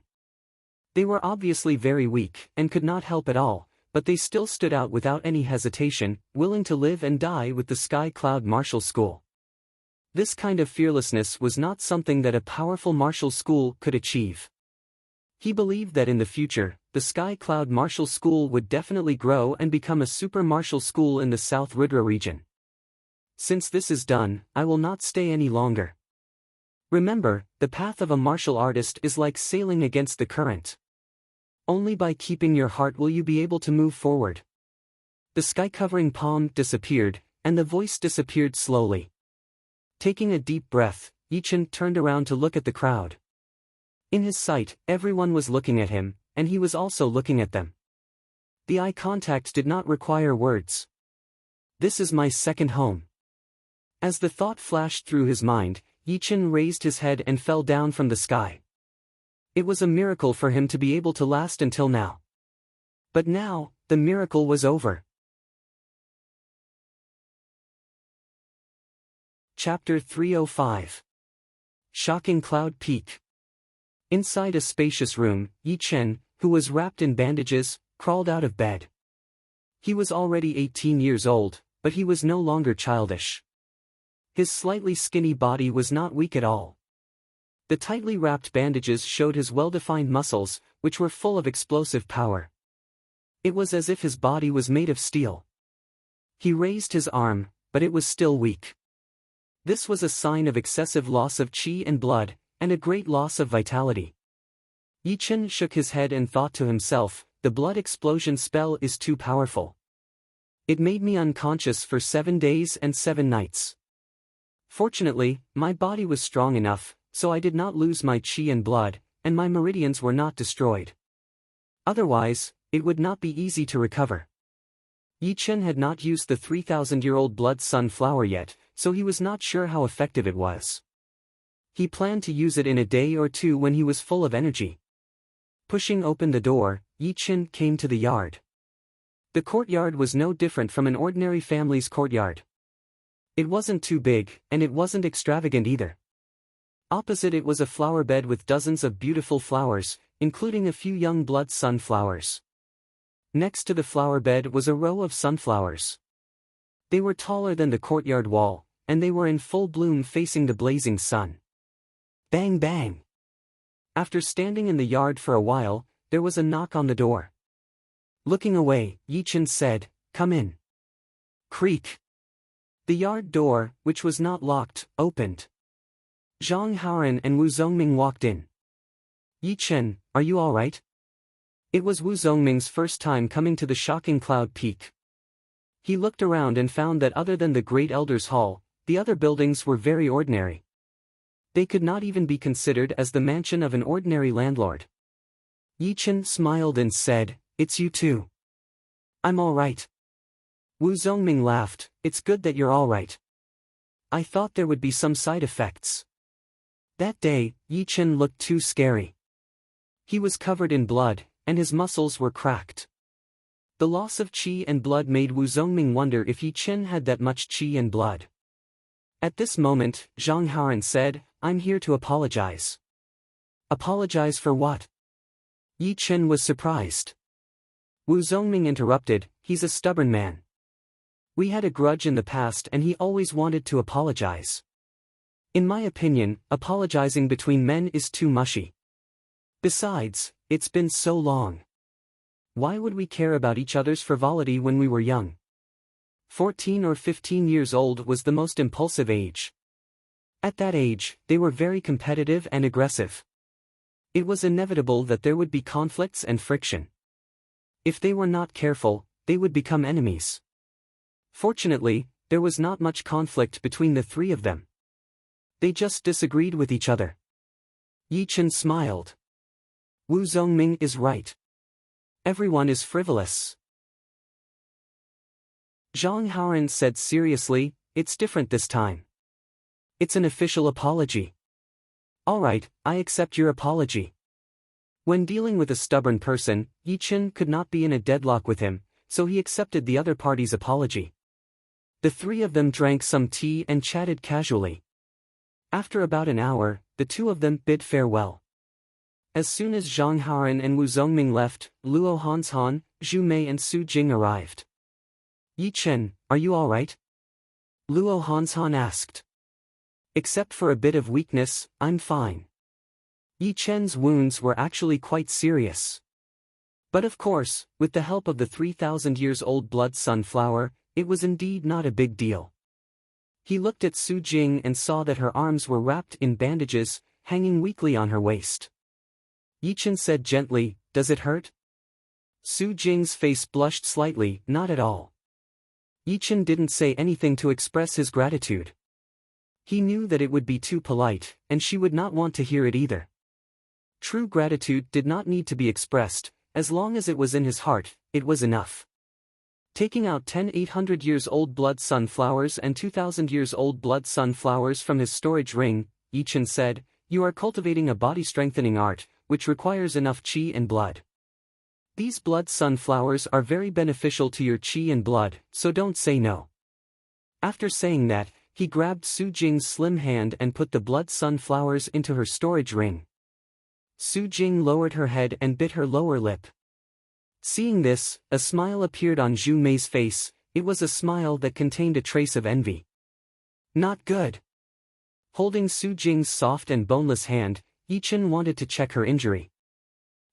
Speaker 1: They were obviously very weak and could not help at all, but they still stood out without any hesitation, willing to live and die with the Sky Cloud Martial School. This kind of fearlessness was not something that a powerful martial school could achieve. He believed that in the future, the Sky Cloud Martial School would definitely grow and become a super martial school in the South Rudra region. Since this is done, I will not stay any longer. Remember, the path of a martial artist is like sailing against the current. Only by keeping your heart will you be able to move forward. The sky-covering palm disappeared, and the voice disappeared slowly. Taking a deep breath, Yi Chen turned around to look at the crowd. In his sight, everyone was looking at him, and he was also looking at them. The eye contact did not require words. This is my second home. As the thought flashed through his mind, Yi Chen raised his head and fell down from the sky. It was a miracle for him to be able to last until now. But now, the miracle was over. Chapter 305. Shocking Cloud Peak. Inside a spacious room, Yi Chen, who was wrapped in bandages, crawled out of bed. He was already 18 years old, but he was no longer childish. His slightly skinny body was not weak at all. The tightly wrapped bandages showed his well-defined muscles, which were full of explosive power. It was as if his body was made of steel. He raised his arm, but it was still weak. This was a sign of excessive loss of qi and blood, and a great loss of vitality. Yi Chen shook his head and thought to himself, the blood explosion spell is too powerful. It made me unconscious for 7 days and 7 nights. Fortunately, my body was strong enough, so I did not lose my qi and blood, and my meridians were not destroyed. Otherwise, it would not be easy to recover. Yi Chen had not used the 3,000-year-old blood sun flower yet, so he was not sure how effective it was. He planned to use it in a day or two when he was full of energy. Pushing open the door, Yi Chen came to the yard. The courtyard was no different from an ordinary family's courtyard. It wasn't too big, and it wasn't extravagant either. Opposite it was a flower bed with dozens of beautiful flowers, including a few young blood sunflowers. Next to the flower bed was a row of sunflowers. They were taller than the courtyard wall, and they were in full bloom facing the blazing sun. Bang bang! After standing in the yard for a while, there was a knock on the door. Looking away, Yi Chen said, "Come in." Creak! The yard door, which was not locked, opened. Zhang Haoran and Wu Zongming walked in. "Yi Chen, are you all right?" It was Wu Zongming's first time coming to the shocking Cloud Peak. He looked around and found that other than the Great Elders' Hall, the other buildings were very ordinary. They could not even be considered as the mansion of an ordinary landlord. Yi Chen smiled and said, "It's you too." "I'm all right." Wu Zongming laughed, "It's good that you're all right. I thought there would be some side effects." That day, Yi Chen looked too scary. He was covered in blood, and his muscles were cracked. The loss of qi and blood made Wu Zongming wonder if Yi Chen had that much qi and blood. At this moment, Zhang Haoran said, "I'm here to apologize." "Apologize for what?" Yi Chen was surprised. Wu Zongming interrupted, he's a stubborn man. We had a grudge in the past and he always wanted to apologize. In my opinion, apologizing between men is too mushy. Besides, it's been so long. Why would we care about each other's frivolity when we were young? 14 or 15 years old was the most impulsive age. At that age, they were very competitive and aggressive. It was inevitable that there would be conflicts and friction. If they were not careful, they would become enemies. Fortunately, there was not much conflict between the three of them. They just disagreed with each other. Yi Chen smiled. Wu Zhongming is right. Everyone is frivolous. Zhang Haoran said seriously, it's different this time. It's an official apology. Alright, I accept your apology. When dealing with a stubborn person, Yi Chen could not be in a deadlock with him, so he accepted the other party's apology. The three of them drank some tea and chatted casually. After about an hour, the two of them bid farewell. As soon as Zhang Haoran and Wu Zhongming left, Luo Hanshan, Zhu Mei and Su Jing arrived. Yi Chen, are you alright? Luo Hanshan asked. Except for a bit of weakness, I'm fine. Yi Chen's wounds were actually quite serious. But of course, with the help of the 3,000 years old blood sunflower, it was indeed not a big deal. He looked at Su Jing and saw that her arms were wrapped in bandages, hanging weakly on her waist. Yi Chen said gently, "Does it hurt?" Su Jing's face blushed slightly, "Not at all." Yi Chen didn't say anything to express his gratitude. He knew that it would be too polite, and she would not want to hear it either. True gratitude did not need to be expressed, as long as it was in his heart, it was enough. Taking out 10 800 years old blood sunflowers and 2,000 years old blood sunflowers from his storage ring, Yi Chen said, "You are cultivating a body-strengthening art, which requires enough qi and blood. These blood sunflowers are very beneficial to your qi and blood, so don't say no." After saying that, he grabbed Su Jing's slim hand and put the blood sunflowers into her storage ring. Su Jing lowered her head and bit her lower lip. Seeing this, a smile appeared on Zhu Mei's face. It was a smile that contained a trace of envy. Not good. Holding Su Jing's soft and boneless hand, Yi Chen wanted to check her injury.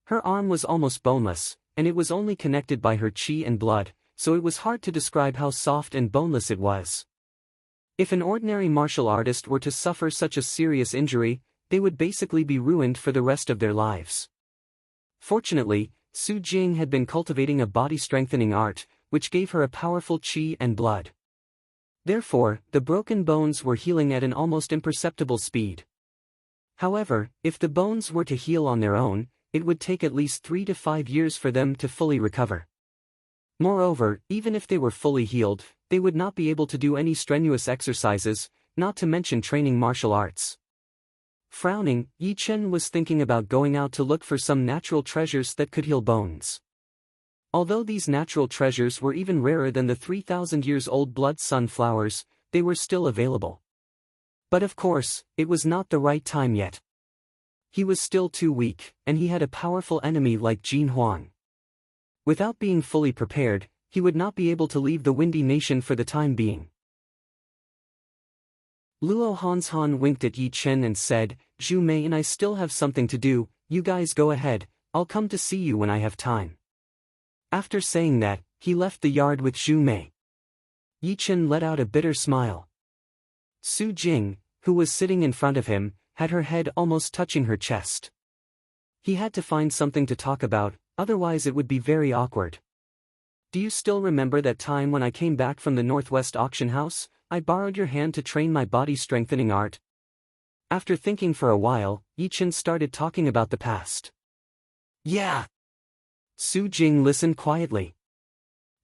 Speaker 1: Her arm was almost boneless, and it was only connected by her qi and blood, so it was hard to describe how soft and boneless it was. If an ordinary martial artist were to suffer such a serious injury, they would basically be ruined for the rest of their lives. Fortunately, Su Jing had been cultivating a body-strengthening art, which gave her a powerful qi and blood. Therefore, the broken bones were healing at an almost imperceptible speed. However, if the bones were to heal on their own, it would take at least 3 to 5 years for them to fully recover. Moreover, even if they were fully healed, they would not be able to do any strenuous exercises, not to mention training martial arts. Frowning, Yi Chen was thinking about going out to look for some natural treasures that could heal bones. Although these natural treasures were even rarer than the 3,000 years old blood sunflowers, they were still available. But of course, it was not the right time yet. He was still too weak, and he had a powerful enemy like Jin Huang. Without being fully prepared, he would not be able to leave the Windy Nation for the time being. Luo Hanshan winked at Yi Chen and said, "Zhu Mei and I still have something to do, you guys go ahead, I'll come to see you when I have time." After saying that, he left the yard with Zhu Mei. Yi Chen let out a bitter smile. Su Jing, who was sitting in front of him, had her head almost touching her chest. He had to find something to talk about, otherwise it would be very awkward. "Do you still remember that time when I came back from the Northwest auction house? I borrowed your hand to train my body-strengthening art." After thinking for a while, Yi Chen started talking about the past. "Yeah." Su Jing listened quietly.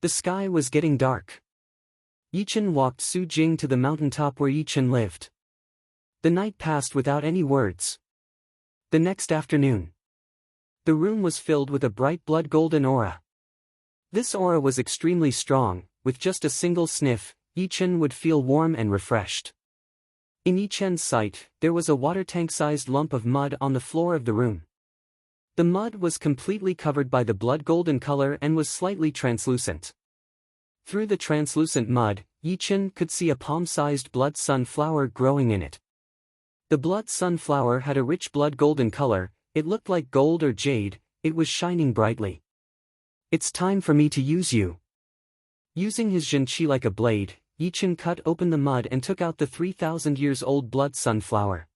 Speaker 1: The sky was getting dark. Yi Chen walked Su Jing to the mountaintop where Yi Chen lived. The night passed without any words. The next afternoon, the room was filled with a bright blood-golden aura. This aura was extremely strong. With just a single sniff, Yi Chen would feel warm and refreshed. In Yi Chen's sight, there was a water tank-sized lump of mud on the floor of the room. The mud was completely covered by the blood-golden color and was slightly translucent. Through the translucent mud, Yi Chen could see a palm-sized blood sunflower growing in it. The blood sunflower had a rich blood golden color, it looked like gold or jade, it was shining brightly. It's time for me to use you. Using his Zhenqi like a blade, Yi Chen cut open the mud and took out the 3,000 years old blood sunflower.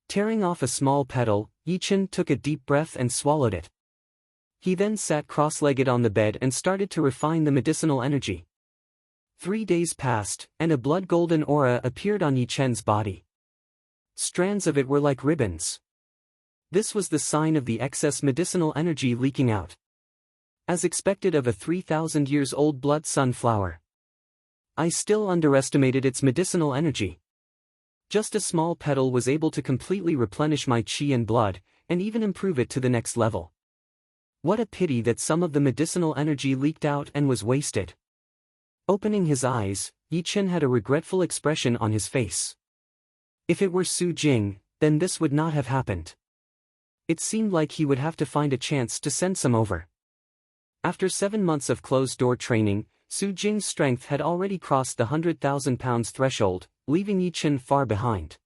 Speaker 1: Tearing off a small petal, Yi Chen took a deep breath and swallowed it. He then sat cross-legged on the bed and started to refine the medicinal energy. 3 days passed, and a blood-golden aura appeared on Yi Chen's body. Strands of it were like ribbons. This was the sign of the excess medicinal energy leaking out. As expected of a 3,000 years old blood sunflower. I still underestimated its medicinal energy. Just a small petal was able to completely replenish my qi and blood, and even improve it to the next level. What a pity that some of the medicinal energy leaked out and was wasted. Opening his eyes, Yi Chen had a regretful expression on his face. If it were Su Jing, then this would not have happened. It seemed like he would have to find a chance to send some over. After 7 months of closed-door training, Su Jing's strength had already crossed the 100,000 pounds threshold, leaving Yi Chen far behind.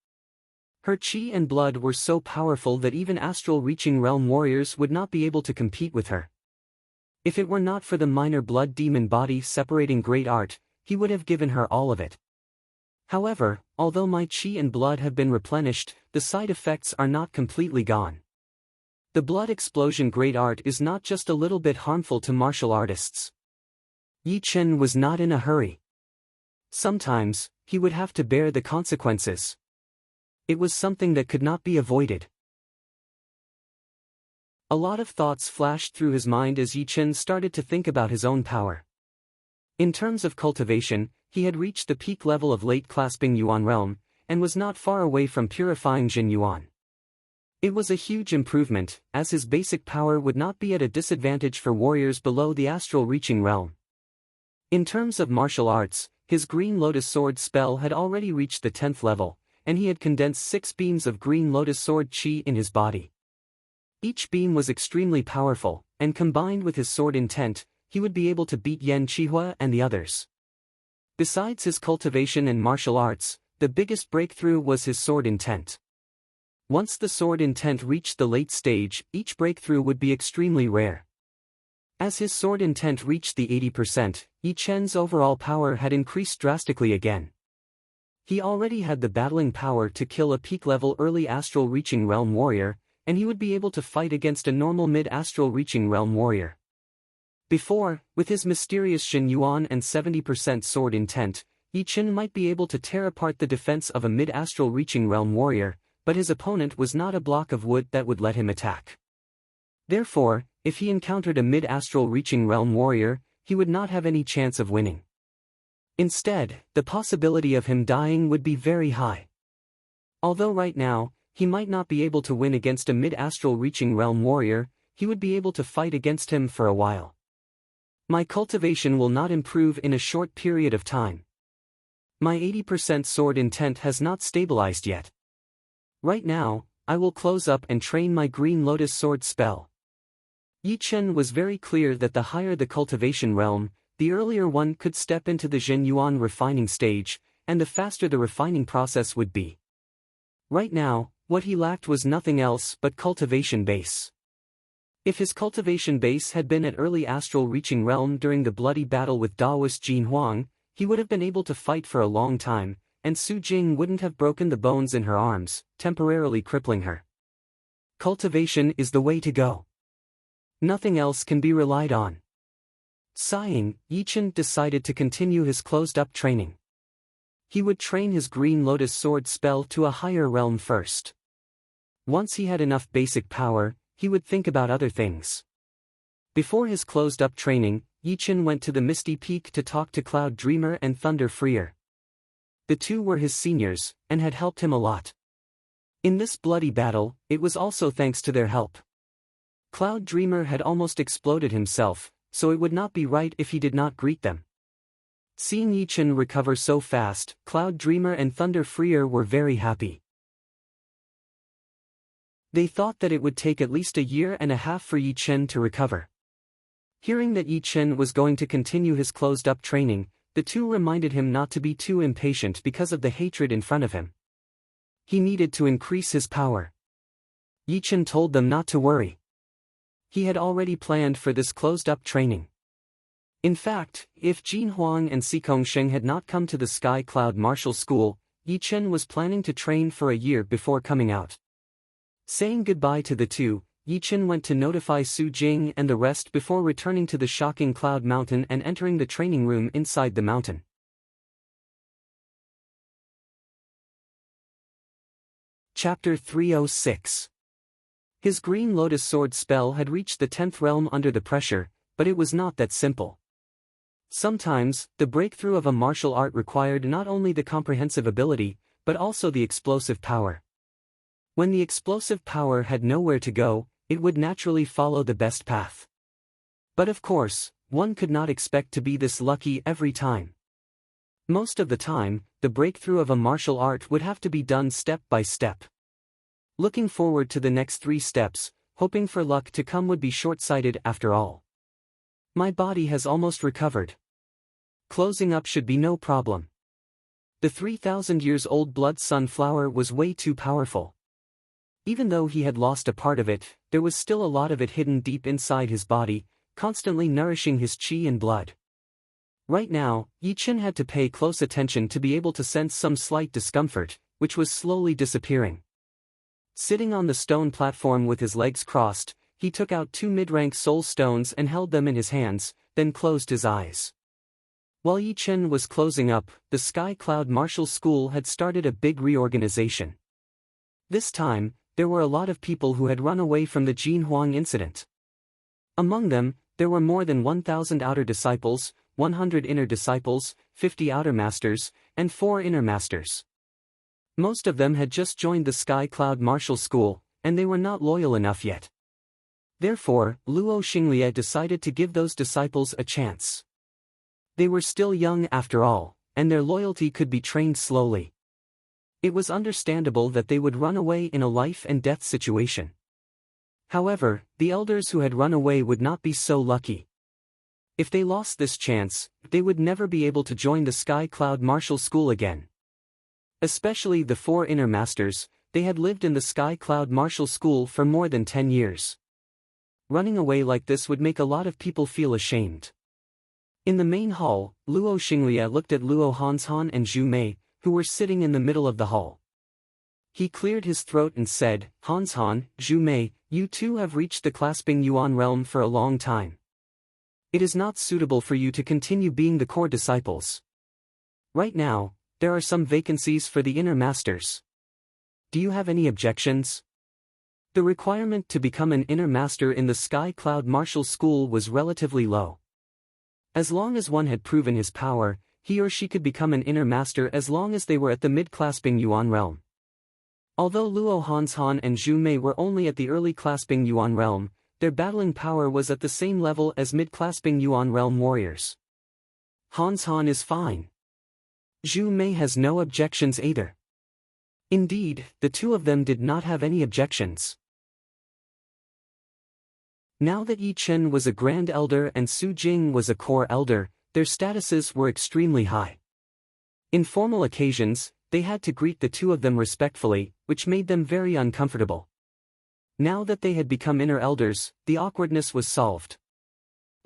Speaker 1: Her qi and blood were so powerful that even astral-reaching realm warriors would not be able to compete with her. If it were not for the minor blood demon body separating great art, he would have given her all of it. However, although my qi and blood have been replenished, the side effects are not completely gone. The blood explosion great art is not just a little bit harmful to martial artists. Yi Chen was not in a hurry. Sometimes, he would have to bear the consequences. It was something that could not be avoided. A lot of thoughts flashed through his mind as Yi Chen started to think about his own power. In terms of cultivation, he had reached the peak level of late clasping Yuan realm, and was not far away from purifying Jin Yuan. It was a huge improvement, as his basic power would not be at a disadvantage for warriors below the astral reaching realm. In terms of martial arts, his Green Lotus Sword spell had already reached the 10th level, and he had condensed 6 beams of Green Lotus Sword Qi in his body. Each beam was extremely powerful, and combined with his sword intent, he would be able to beat Yan Qihua and the others. Besides his cultivation and martial arts, the biggest breakthrough was his sword intent. Once the sword intent reached the late stage, each breakthrough would be extremely rare. As his sword intent reached the 80%, Yi Chen's overall power had increased drastically again. He already had the battling power to kill a peak-level early astral reaching realm warrior, and he would be able to fight against a normal mid-astral reaching realm warrior. Before, with his mysterious Jin Yuan and 70% sword intent, Yi Chen might be able to tear apart the defense of a mid-astral reaching realm warrior, but his opponent was not a block of wood that would let him attack. Therefore, if he encountered a mid-astral reaching realm warrior, he would not have any chance of winning. Instead, the possibility of him dying would be very high. Although right now, he might not be able to win against a mid-astral reaching realm warrior, he would be able to fight against him for a while. My cultivation will not improve in a short period of time. My 80% sword intent has not stabilized yet. Right now, I will close up and train my Green Lotus Sword spell. Yi Chen was very clear that the higher the cultivation realm, the earlier one could step into the Jin Yuan refining stage, and the faster the refining process would be. Right now, what he lacked was nothing else but cultivation base. If his cultivation base had been at early astral reaching realm during the bloody battle with Daoist Jin Huang, he would have been able to fight for a long time, and Su Jing wouldn't have broken the bones in her arms, temporarily crippling her. Cultivation is the way to go. Nothing else can be relied on. Sighing, Yi Chen decided to continue his closed-up training. He would train his Green Lotus Sword spell to a higher realm first. Once he had enough basic power, he would think about other things. Before his closed-up training, Yi Chen went to the Misty Peak to talk to Cloud Dreamer and Thunder Freer. The two were his seniors, and had helped him a lot. In this bloody battle, it was also thanks to their help. Cloud Dreamer had almost exploded himself, so it would not be right if he did not greet them. Seeing Yi Chen recover so fast, Cloud Dreamer and Thunder Freer were very happy. They thought that it would take at least a year and a half for Yi Chen to recover. Hearing that Yi Chen was going to continue his closed-up training, the two reminded him not to be too impatient because of the hatred in front of him. He needed to increase his power. Yi Chen told them not to worry. He had already planned for this closed-up training. In fact, if Jin Huang and Si Kongsheng had not come to the Sky Cloud Martial School, Yi Chen was planning to train for a year before coming out. Saying goodbye to the two, Yi Chen went to notify Su Jing and the rest before returning to the shocking Cloud Mountain and entering the training room inside the mountain. Chapter 306. His Green Lotus Sword spell had reached the 10th realm under the pressure, but it was not that simple. Sometimes, the breakthrough of a martial art required not only the comprehensive ability, but also the explosive power. When the explosive power had nowhere to go, it would naturally follow the best path. But of course, one could not expect to be this lucky every time. Most of the time, the breakthrough of a martial art would have to be done step by step. Looking forward to the next 3 steps, hoping for luck to come would be short-sighted after all. My body has almost recovered. Closing up should be no problem. The 3,000 years old blood sunflower was way too powerful. Even though he had lost a part of it, there was still a lot of it hidden deep inside his body, constantly nourishing his qi and blood. Right now, Yi Chen had to pay close attention to be able to sense some slight discomfort, which was slowly disappearing. Sitting on the stone platform with his legs crossed, he took out 2 mid-rank soul stones and held them in his hands, then closed his eyes. While Yi Chen was closing up, the Sky Cloud Martial School had started a big reorganization. This time, there were a lot of people who had run away from the Jin Huang incident. Among them, there were more than 1,000 outer disciples, 100 inner disciples, 50 outer masters, and 4 inner masters. Most of them had just joined the Sky Cloud Martial School, and they were not loyal enough yet. Therefore, Luo Xinglie decided to give those disciples a chance. They were still young after all, and their loyalty could be trained slowly. It was understandable that they would run away in a life-and-death situation. However, the elders who had run away would not be so lucky. If they lost this chance, they would never be able to join the Sky Cloud Martial School again. Especially the 4 inner masters, they had lived in the Sky Cloud Martial School for more than 10 years. Running away like this would make a lot of people feel ashamed. In the main hall, Luo Xinglie looked at Luo Hanshan and Zhu Mei, who were sitting in the middle of the hall. He cleared his throat and said, "Hanshan, Zhu Mei, you two have reached the clasping yuan realm for a long time. It is not suitable for you to continue being the core disciples. Right now, there are some vacancies for the inner masters. Do you have any objections?" The requirement to become an inner master in the Sky Cloud Martial School was relatively low. As long as one had proven his power, he or she could become an inner master as long as they were at the mid-clasping yuan realm. Although Luo Hanshan and Zhu Mei were only at the early clasping yuan realm, their battling power was at the same level as mid-clasping yuan realm warriors. Hanshan is fine. Zhu Mei has no objections either. Indeed, the two of them did not have any objections. Now that Yi Chen was a Grand Elder and Su Jing was a Core Elder, their statuses were extremely high. In formal occasions, they had to greet the two of them respectfully, which made them very uncomfortable. Now that they had become inner elders, the awkwardness was solved.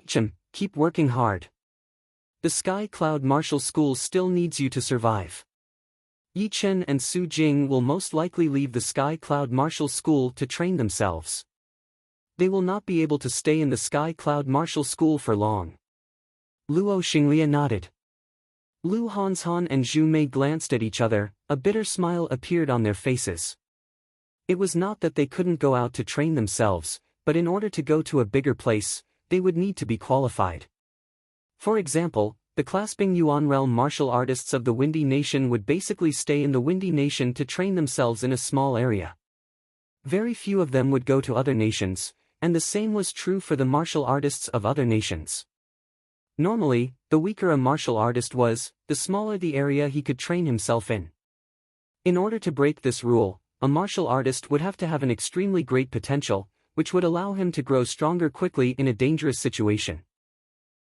Speaker 1: "Chen, keep working hard. The Sky Cloud Martial School still needs you to survive." Yi Chen and Su Jing will most likely leave the Sky Cloud Martial School to train themselves. They will not be able to stay in the Sky Cloud Martial School for long. Luo Xinglie nodded. Lu Hanshan and Zhu Mei glanced at each other, a bitter smile appeared on their faces. It was not that they couldn't go out to train themselves, but in order to go to a bigger place, they would need to be qualified. For example, the clasping yuan realm martial artists of the Windy Nation would basically stay in the Windy Nation to train themselves in a small area. Very few of them would go to other nations, and the same was true for the martial artists of other nations. Normally, the weaker a martial artist was, the smaller the area he could train himself in. In order to break this rule, a martial artist would have to have an extremely great potential, which would allow him to grow stronger quickly in a dangerous situation.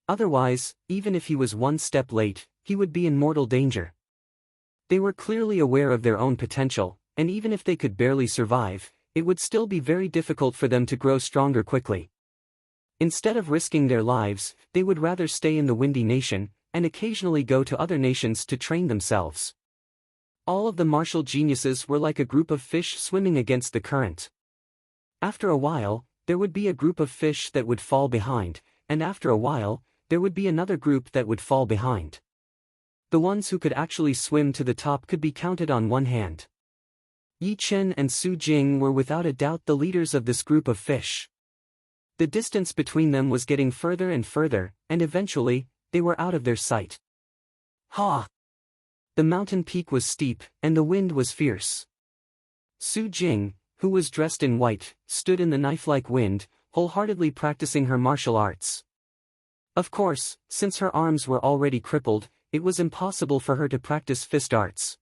Speaker 1: Otherwise, even if he was one step late, he would be in mortal danger. They were clearly aware of their own potential, and even if they could barely survive, it would still be very difficult for them to grow stronger quickly. Instead of risking their lives, they would rather stay in the Windy Nation, and occasionally go to other nations to train themselves. All of the martial geniuses were like a group of fish swimming against the current. After a while, there would be a group of fish that would fall behind, and after a while, there would be another group that would fall behind. The ones who could actually swim to the top could be counted on one hand. Yi Chen and Su Jing were without a doubt the leaders of this group of fish. The distance between them was getting further and further, and eventually, they were out of their sight. Ha! The mountain peak was steep, and the wind was fierce. Su Jing, who was dressed in white, stood in the knife-like wind, wholeheartedly practicing her martial arts. Of course, since her arms were already crippled, it was impossible for her to practice fist arts.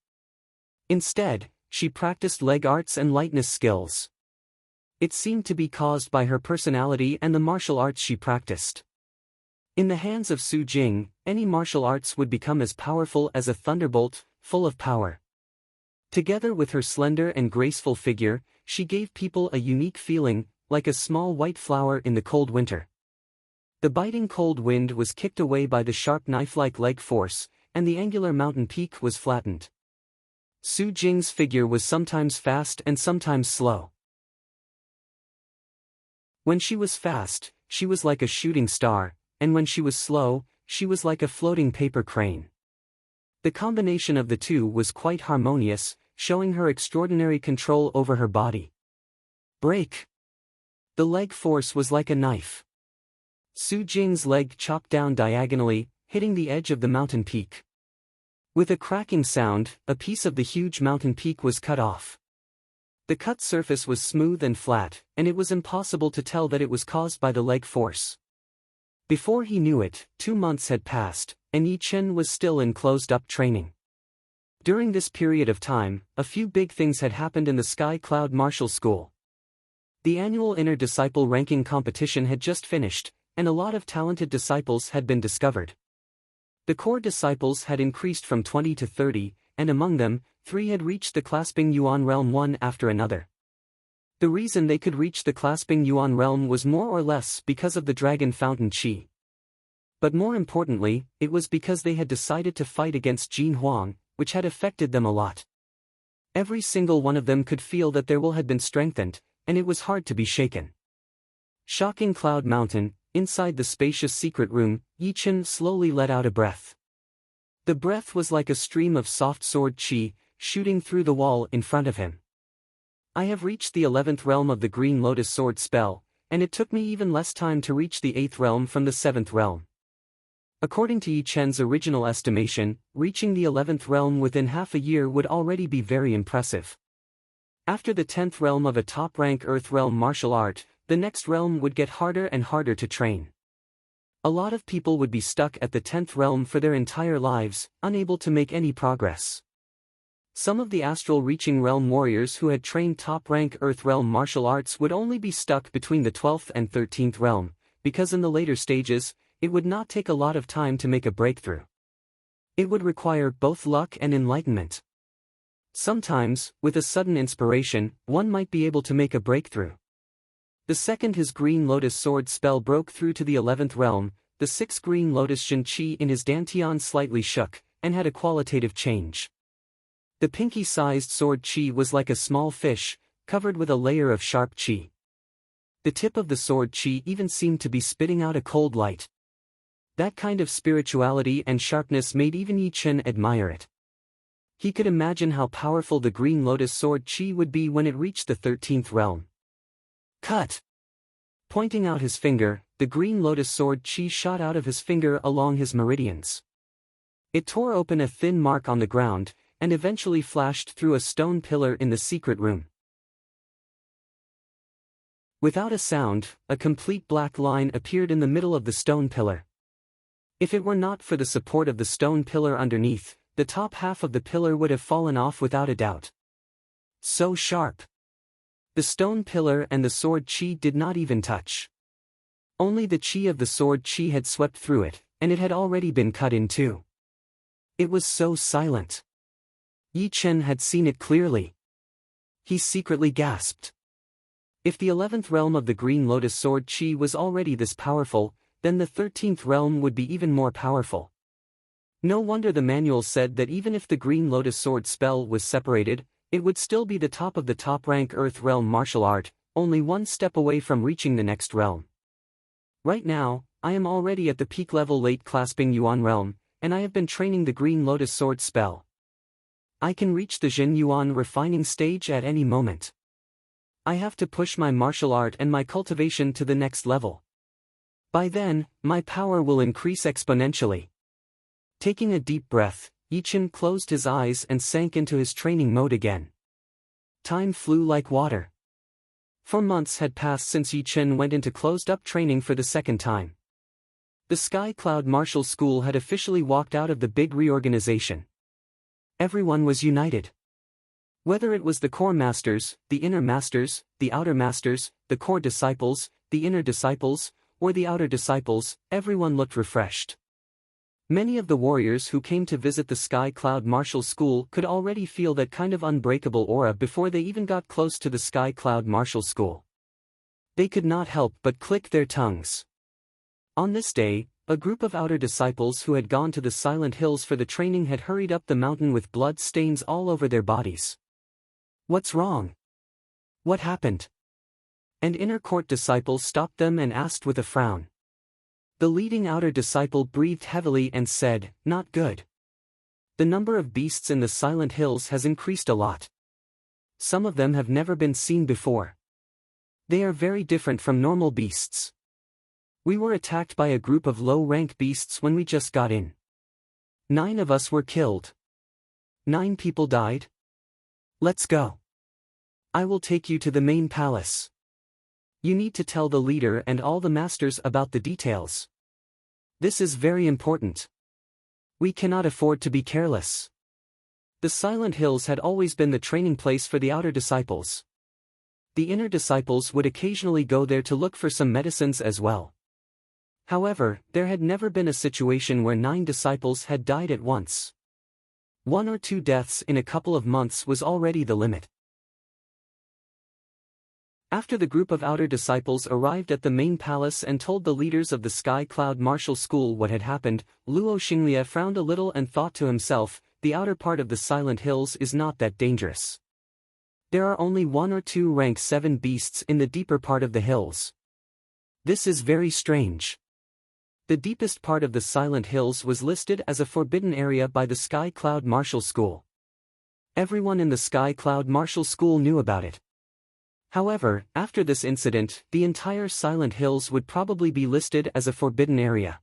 Speaker 1: Instead, she practiced leg arts and lightness skills. It seemed to be caused by her personality and the martial arts she practiced. In the hands of Su Jing, any martial arts would become as powerful as a thunderbolt, full of power. Together with her slender and graceful figure, she gave people a unique feeling, like a small white flower in the cold winter. The biting cold wind was kicked away by the sharp knife-like leg force, and the angular mountain peak was flattened. Su Jing's figure was sometimes fast and sometimes slow. When she was fast, she was like a shooting star, and when she was slow, she was like a floating paper crane. The combination of the two was quite harmonious, showing her extraordinary control over her body. Break! The leg force was like a knife. Su Jing's leg chopped down diagonally, hitting the edge of the mountain peak. With a cracking sound, a piece of the huge mountain peak was cut off. The cut surface was smooth and flat, and it was impossible to tell that it was caused by the leg force. Before he knew it, 2 months had passed, and Yi Chen was still in closed-up training. During this period of time, a few big things had happened in the Sky Cloud Martial School. The annual Inner Disciple ranking competition had just finished, and a lot of talented disciples had been discovered. The core disciples had increased from 20 to 30, and among them, 3 had reached the Clasping Yuan realm one after another. The reason they could reach the Clasping Yuan realm was more or less because of the Dragon Fountain Qi. But more importantly, it was because they had decided to fight against Jin Huang, which had affected them a lot. Every single one of them could feel that their will had been strengthened, and it was hard to be shaken. Shocking Cloud Mountain, inside the spacious secret room, Yi Chen slowly let out a breath. The breath was like a stream of soft sword qi, shooting through the wall in front of him. I have reached the 11th realm of the Green Lotus Sword spell, and it took me even less time to reach the 8th realm from the 7th realm. According to Yi Chen's original estimation, reaching the 11th realm within half a year would already be very impressive. After the 10th realm of a top-rank Earth realm martial art, the next realm would get harder and harder to train. A lot of people would be stuck at the 10th realm for their entire lives, unable to make any progress. Some of the astral reaching realm warriors who had trained top-rank Earth realm martial arts would only be stuck between the 12th and 13th realm, because in the later stages, it would not take a lot of time to make a breakthrough. It would require both luck and enlightenment. Sometimes, with a sudden inspiration, one might be able to make a breakthrough. The second his Green Lotus Sword spell broke through to the 11th realm, the 6th Green Lotus Shin Qi in his dantian slightly shook, and had a qualitative change. The pinky-sized sword qi was like a small fish, covered with a layer of sharp qi. The tip of the sword qi even seemed to be spitting out a cold light. That kind of spirituality and sharpness made even Yi Chen admire it. He could imagine how powerful the Green Lotus Sword qi would be when it reached the 13th realm. Cut! Pointing out his finger, the Green Lotus Sword qi shot out of his finger along his meridians. It tore open a thin mark on the ground, and eventually flashed through a stone pillar in the secret room. Without a sound, a complete black line appeared in the middle of the stone pillar. If it were not for the support of the stone pillar underneath, the top half of the pillar would have fallen off without a doubt. So sharp. The stone pillar and the sword chi did not even touch. Only the chi of the sword chi had swept through it, and it had already been cut in two. It was so silent. Yi Chen had seen it clearly. He secretly gasped. If the 11th realm of the Green Lotus Sword Chi was already this powerful, then the 13th realm would be even more powerful. No wonder the manual said that even if the Green Lotus Sword spell was separated, it would still be the top of the top-rank Earth realm martial art, only one step away from reaching the next realm. Right now, I am already at the peak level late clasping Yuan realm, and I have been training the Green Lotus Sword spell. I can reach the Jin Yuan refining stage at any moment. I have to push my martial art and my cultivation to the next level. By then, my power will increase exponentially. Taking a deep breath, Yi Chen closed his eyes and sank into his training mode again. Time flew like water. 4 months had passed since Yi Chen went into closed-up training for the second time. The Sky Cloud Martial School had officially walked out of the big reorganization. Everyone was united. Whether it was the core masters, the inner masters, the outer masters, the core disciples, the inner disciples, or the outer disciples, everyone looked refreshed. Many of the warriors who came to visit the Sky Cloud Martial School could already feel that kind of unbreakable aura before they even got close to the Sky Cloud Martial School. They could not help but click their tongues. On this day, a group of outer disciples who had gone to the Silent Hills for the training had hurried up the mountain with blood stains all over their bodies. What's wrong? What happened? An inner court disciple stopped them and asked with a frown. The leading outer disciple breathed heavily and said, "Not good. The number of beasts in the Silent Hills has increased a lot. Some of them have never been seen before. They are very different from normal beasts. We were attacked by a group of low-rank beasts when we just got in. 9 of us were killed. 9 people died. Let's go. I will take you to the main palace. You need to tell the leader and all the masters about the details. This is very important. We cannot afford to be careless." The Silent Hills had always been the training place for the outer disciples. The inner disciples would occasionally go there to look for some medicines as well. However, there had never been a situation where 9 disciples had died at once. 1 or 2 deaths in a couple of months was already the limit. After the group of outer disciples arrived at the main palace and told the leaders of the Sky Cloud Martial School what had happened, Luo Xinglie frowned a little and thought to himself, the outer part of the Silent Hills is not that dangerous. There are only 1 or 2 rank 7 beasts in the deeper part of the hills. This is very strange. The deepest part of the Silent Hills was listed as a forbidden area by the Sky Cloud Martial School. Everyone in the Sky Cloud Martial School knew about it. However, after this incident, the entire Silent Hills would probably be listed as a forbidden area.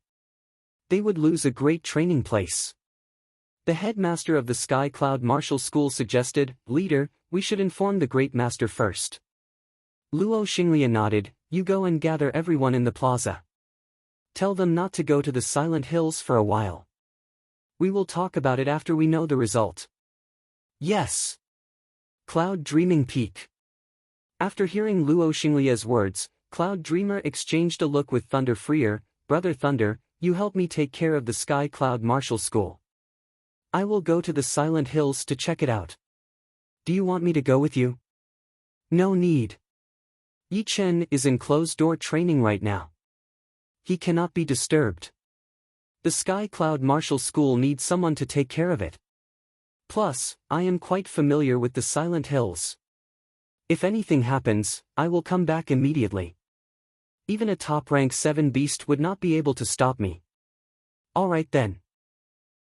Speaker 1: They would lose a great training place. The headmaster of the Sky Cloud Martial School suggested, "Leader, we should inform the Great Master first." Luo Xinglie nodded, "You go and gather everyone in the plaza. Tell them not to go to the Silent Hills for a while. We will talk about it after we know the result." "Yes." Cloud Dreaming Peak. After hearing Luo Xinglie's words, Cloud Dreamer exchanged a look with Thunder Freer. "Brother Thunder, you help me take care of the Sky Cloud Martial School. I will go to the Silent Hills to check it out. Do you want me to go with you?" "No need. Yi Chen is in closed-door training right now. He cannot be disturbed. The Sky Cloud Martial School needs someone to take care of it. Plus, I am quite familiar with the Silent Hills. If anything happens, I will come back immediately. Even a top-rank 7 beast would not be able to stop me." "Alright then.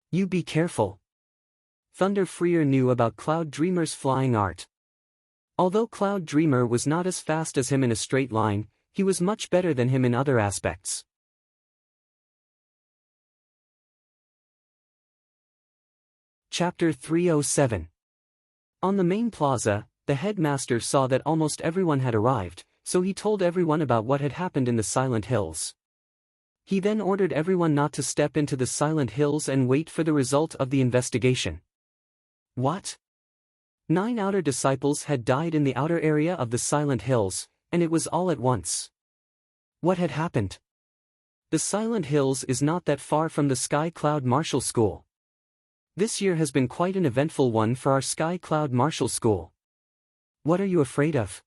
Speaker 1: You be careful." Thunder Freer knew about Cloud Dreamer's flying art. Although Cloud Dreamer was not as fast as him in a straight line, he was much better than him in other aspects. Chapter 307. On the main plaza, the headmaster saw that almost everyone had arrived, so he told everyone about what had happened in the Silent Hills. He then ordered everyone not to step into the Silent Hills and wait for the result of the investigation. "What? 9 outer disciples had died in the outer area of the Silent Hills, and it was all at once. What had happened? The Silent Hills is not that far from the Sky Cloud Martial School. This year has been quite an eventful one for our Sky Cloud Martial School. What are you afraid of?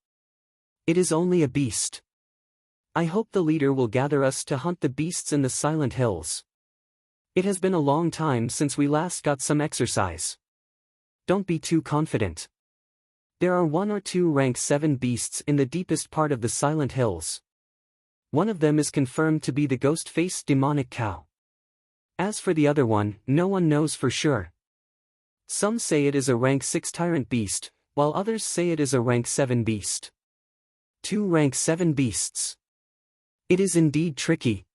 Speaker 1: It is only a beast. I hope the leader will gather us to hunt the beasts in the Silent Hills. It has been a long time since we last got some exercise. Don't be too confident. There are 1 or 2 rank 7 beasts in the deepest part of the Silent Hills. One of them is confirmed to be the ghost-faced demonic cow. As for the other one, no one knows for sure. Some say it is a rank 6 tyrant beast, while others say it is a rank 7 beast. 2 rank 7 beasts. It is indeed tricky.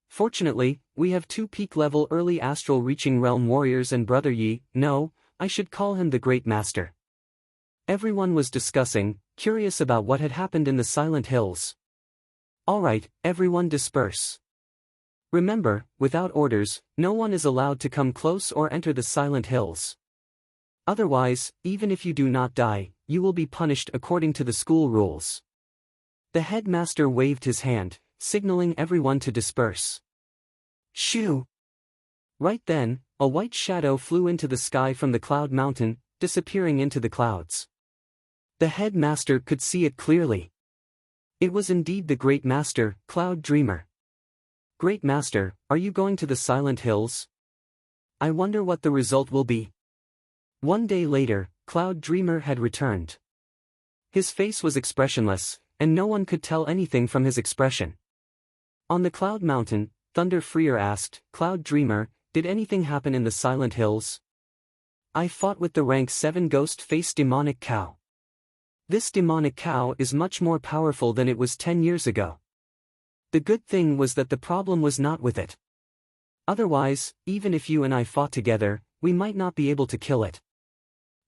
Speaker 1: Fortunately, we have 2 peak-level early astral reaching realm warriors and Brother Yi, no, I should call him the Great Master. Everyone was discussing, curious about what had happened in the Silent Hills. Alright, everyone disperse. Remember, without orders, no one is allowed to come close or enter the Silent Hills. Otherwise, even if you do not die, you will be punished according to the school rules. The headmaster waved his hand, signaling everyone to disperse. Shoo! Right then, a white shadow flew into the sky from the cloud mountain, disappearing into the clouds. The headmaster could see it clearly. It was indeed the Great Master, Cloud Dreamer. Great Master, are you going to the Silent Hills? I wonder what the result will be. One day later, Cloud Dreamer had returned. His face was expressionless, and no one could tell anything from his expression. On the Cloud Mountain, Thunder Freer asked, Cloud Dreamer, did anything happen in the Silent Hills? I fought with the rank 7 ghost-faced demonic cow. This demonic cow is much more powerful than it was 10 years ago. The good thing was that the problem was not with it. Otherwise, even if you and I fought together, we might not be able to kill it.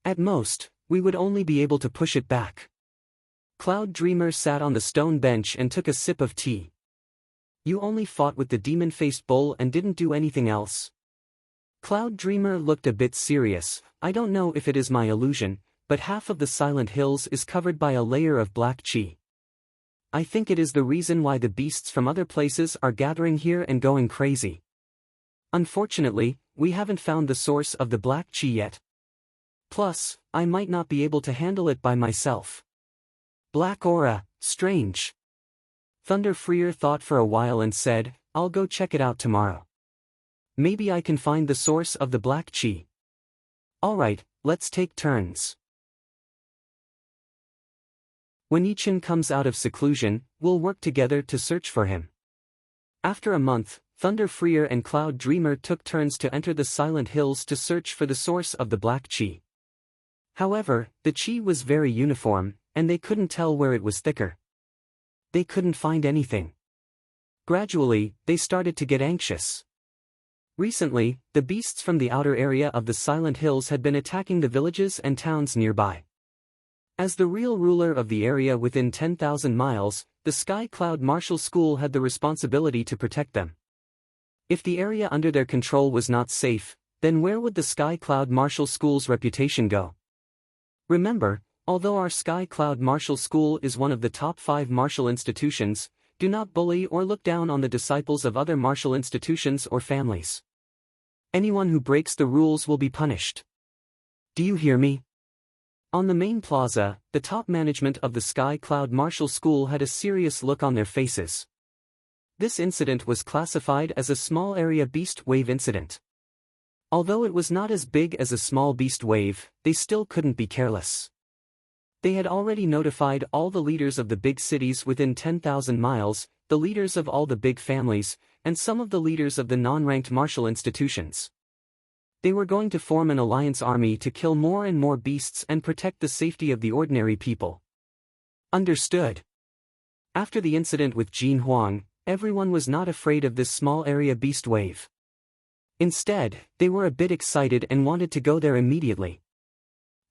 Speaker 1: At most, we would only be able to push it back. Cloud Dreamer sat on the stone bench and took a sip of tea. You only fought with the demon-faced bull and didn't do anything else? Cloud Dreamer looked a bit serious. I don't know if it is my illusion, but half of the Silent Hills is covered by a layer of black chi. I think it is the reason why the beasts from other places are gathering here and going crazy. Unfortunately, we haven't found the source of the black chi yet. Plus, I might not be able to handle it by myself. Black aura, strange. Thunder Freer thought for a while and said, I'll go check it out tomorrow. Maybe I can find the source of the black chi. Alright, let's take turns. When Ichin comes out of seclusion, we'll work together to search for him. After a month, Thunder Freer and Cloud Dreamer took turns to enter the Silent Hills to search for the source of the black chi. However, the chi was very uniform, and they couldn't tell where it was thicker. They couldn't find anything. Gradually, they started to get anxious. Recently, the beasts from the outer area of the Silent Hills had been attacking the villages and towns nearby. As the real ruler of the area within 10,000 miles, the Sky Cloud Martial School had the responsibility to protect them. If the area under their control was not safe, then where would the Sky Cloud Martial School's reputation go? Remember, although our Sky Cloud Martial School is one of the top 5 martial institutions, do not bully or look down on the disciples of other martial institutions or families. Anyone who breaks the rules will be punished. Do you hear me? On the main plaza, the top management of the Sky Cloud Martial School had a serious look on their faces. This incident was classified as a small area beast wave incident. Although it was not as big as a small beast wave, they still couldn't be careless. They had already notified all the leaders of the big cities within 10,000 miles, the leaders of all the big families, and some of the leaders of the non-ranked martial institutions. They were going to form an alliance army to kill more and more beasts and protect the safety of the ordinary people. Understood. After the incident with Jin Huang, everyone was not afraid of this small area beast wave. Instead, they were a bit excited and wanted to go there immediately.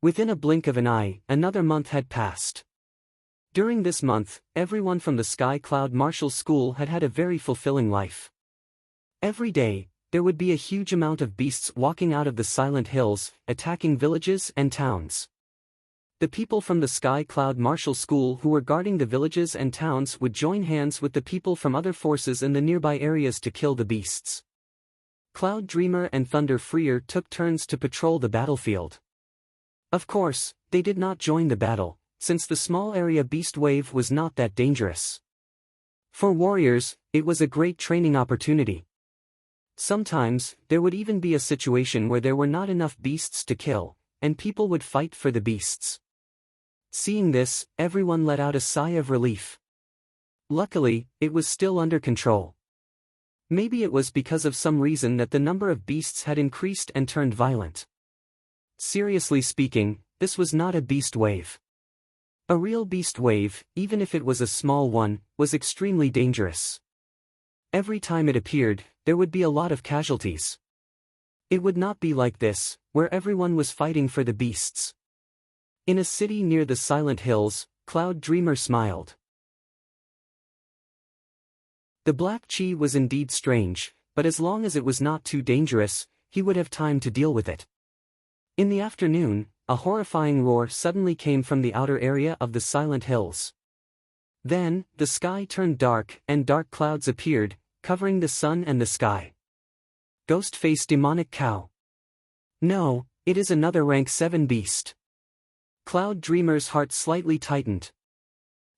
Speaker 1: Within a blink of an eye, another month had passed. During this month, everyone from the Sky Cloud Martial School had had a very fulfilling life. Every day, there would be a huge amount of beasts walking out of the Silent Hills, attacking villages and towns. The people from the Sky Cloud Martial School who were guarding the villages and towns would join hands with the people from other forces in the nearby areas to kill the beasts. Cloud Dreamer and Thunder Freer took turns to patrol the battlefield. Of course, they did not join the battle, since the small area beast wave was not that dangerous. For warriors, it was a great training opportunity. Sometimes, there would even be a situation where there were not enough beasts to kill, and people would fight for the beasts. Seeing this, everyone let out a sigh of relief. Luckily, it was still under control. Maybe it was because of some reason that the number of beasts had increased and turned violent. Seriously speaking, this was not a beast wave. A real beast wave, even if it was a small one, was extremely dangerous. Every time it appeared, there would be a lot of casualties. It would not be like this, where everyone was fighting for the beasts. In a city near the Silent Hills, Cloud Dreamer smiled. The black chi was indeed strange, but as long as it was not too dangerous, he would have time to deal with it. In the afternoon, a horrifying roar suddenly came from the outer area of the Silent Hills. Then, the sky turned dark and dark clouds appeared, covering the sun and the sky. Ghost-faced demonic cow. No, it is another rank 7 beast. Cloud Dreamer's heart slightly tightened.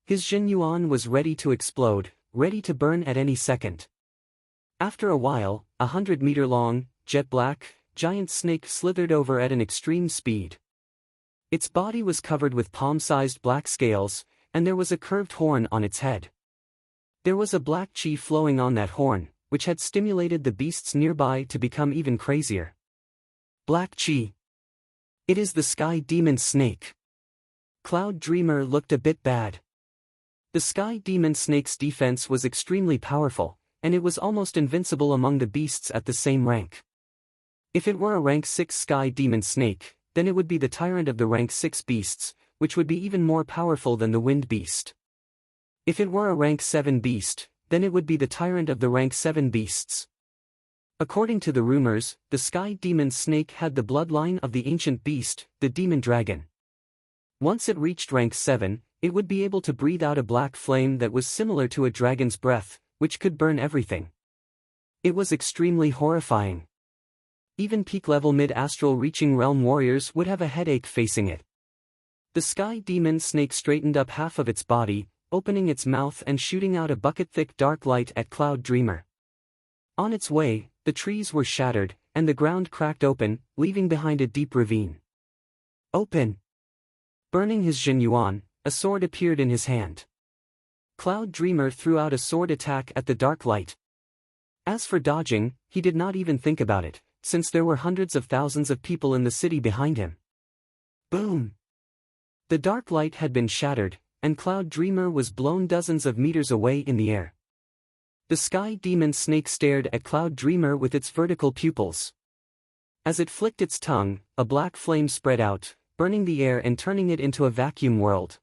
Speaker 1: His Jinyuan was ready to explode, ready to burn at any second. After a while, 100-meter-long, jet-black, giant snake slithered over at an extreme speed. Its body was covered with palm-sized black scales, and there was a curved horn on its head. There was a black chi flowing on that horn, which had stimulated the beasts nearby to become even crazier. Black chi. It is the Sky Demon Snake. Cloud Dreamer looked a bit bad. The Sky Demon Snake's defense was extremely powerful, and it was almost invincible among the beasts at the same rank. If it were a rank 6 Sky Demon Snake, then it would be the tyrant of the rank 6 beasts, which would be even more powerful than the Wind Beast. If it were a rank 7 beast, then it would be the tyrant of the rank 7 beasts. According to the rumors, the Sky Demon Snake had the bloodline of the ancient beast, the Demon Dragon. Once it reached rank 7, it would be able to breathe out a black flame that was similar to a dragon's breath, which could burn everything. It was extremely horrifying. Even peak-level mid-astral reaching realm warriors would have a headache facing it. The Sky Demon Snake straightened up half of its body, opening its mouth and shooting out a bucket-thick dark light at Cloud Dreamer. On its way, the trees were shattered, and the ground cracked open, leaving behind a deep ravine. Open! Burning his Jinyuan, a sword appeared in his hand. Cloud Dreamer threw out a sword attack at the dark light. As for dodging, he did not even think about it, since there were hundreds of thousands of people in the city behind him. Boom! The dark light had been shattered, and Cloud Dreamer was blown dozens of meters away in the air. The Sky Demon Snake stared at Cloud Dreamer with its vertical pupils. As it flicked its tongue, a black flame spread out, burning the air and turning it into a vacuum world.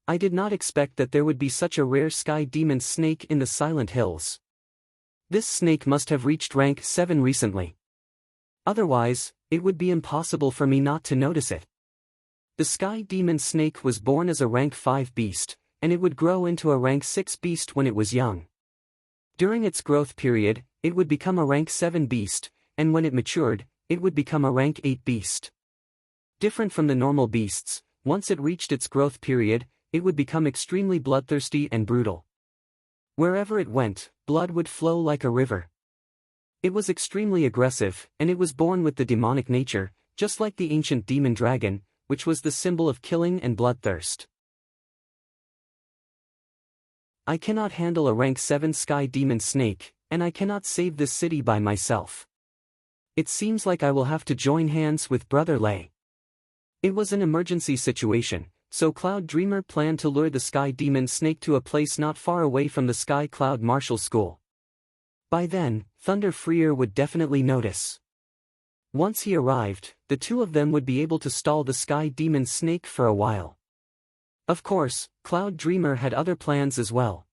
Speaker 1: I did not expect that there would be such a rare Sky Demon Snake in the Silent Hills. This snake must have reached rank 7 recently. Otherwise, it would be impossible for me not to notice it. The Sky Demon Snake was born as a rank 5 beast, and it would grow into a rank 6 beast when it was young. During its growth period, it would become a rank 7 beast, and when it matured, it would become a rank 8 beast. Different from the normal beasts, once it reached its growth period, it would become extremely bloodthirsty and brutal. Wherever it went, blood would flow like a river. It was extremely aggressive, and it was born with the demonic nature, just like the ancient demon dragon, which was the symbol of killing and bloodthirst. I cannot handle a rank 7 Sky Demon Snake, and I cannot save this city by myself. It seems like I will have to join hands with Brother Lei. It was an emergency situation, so Cloud Dreamer planned to lure the Sky Demon Snake to a place not far away from the Sky Cloud Martial School. By then, Thunder Freer would definitely notice. Once he arrived, the two of them would be able to stall the Sky Demon Snake for a while. Of course, Cloud Dreamer had other plans as well.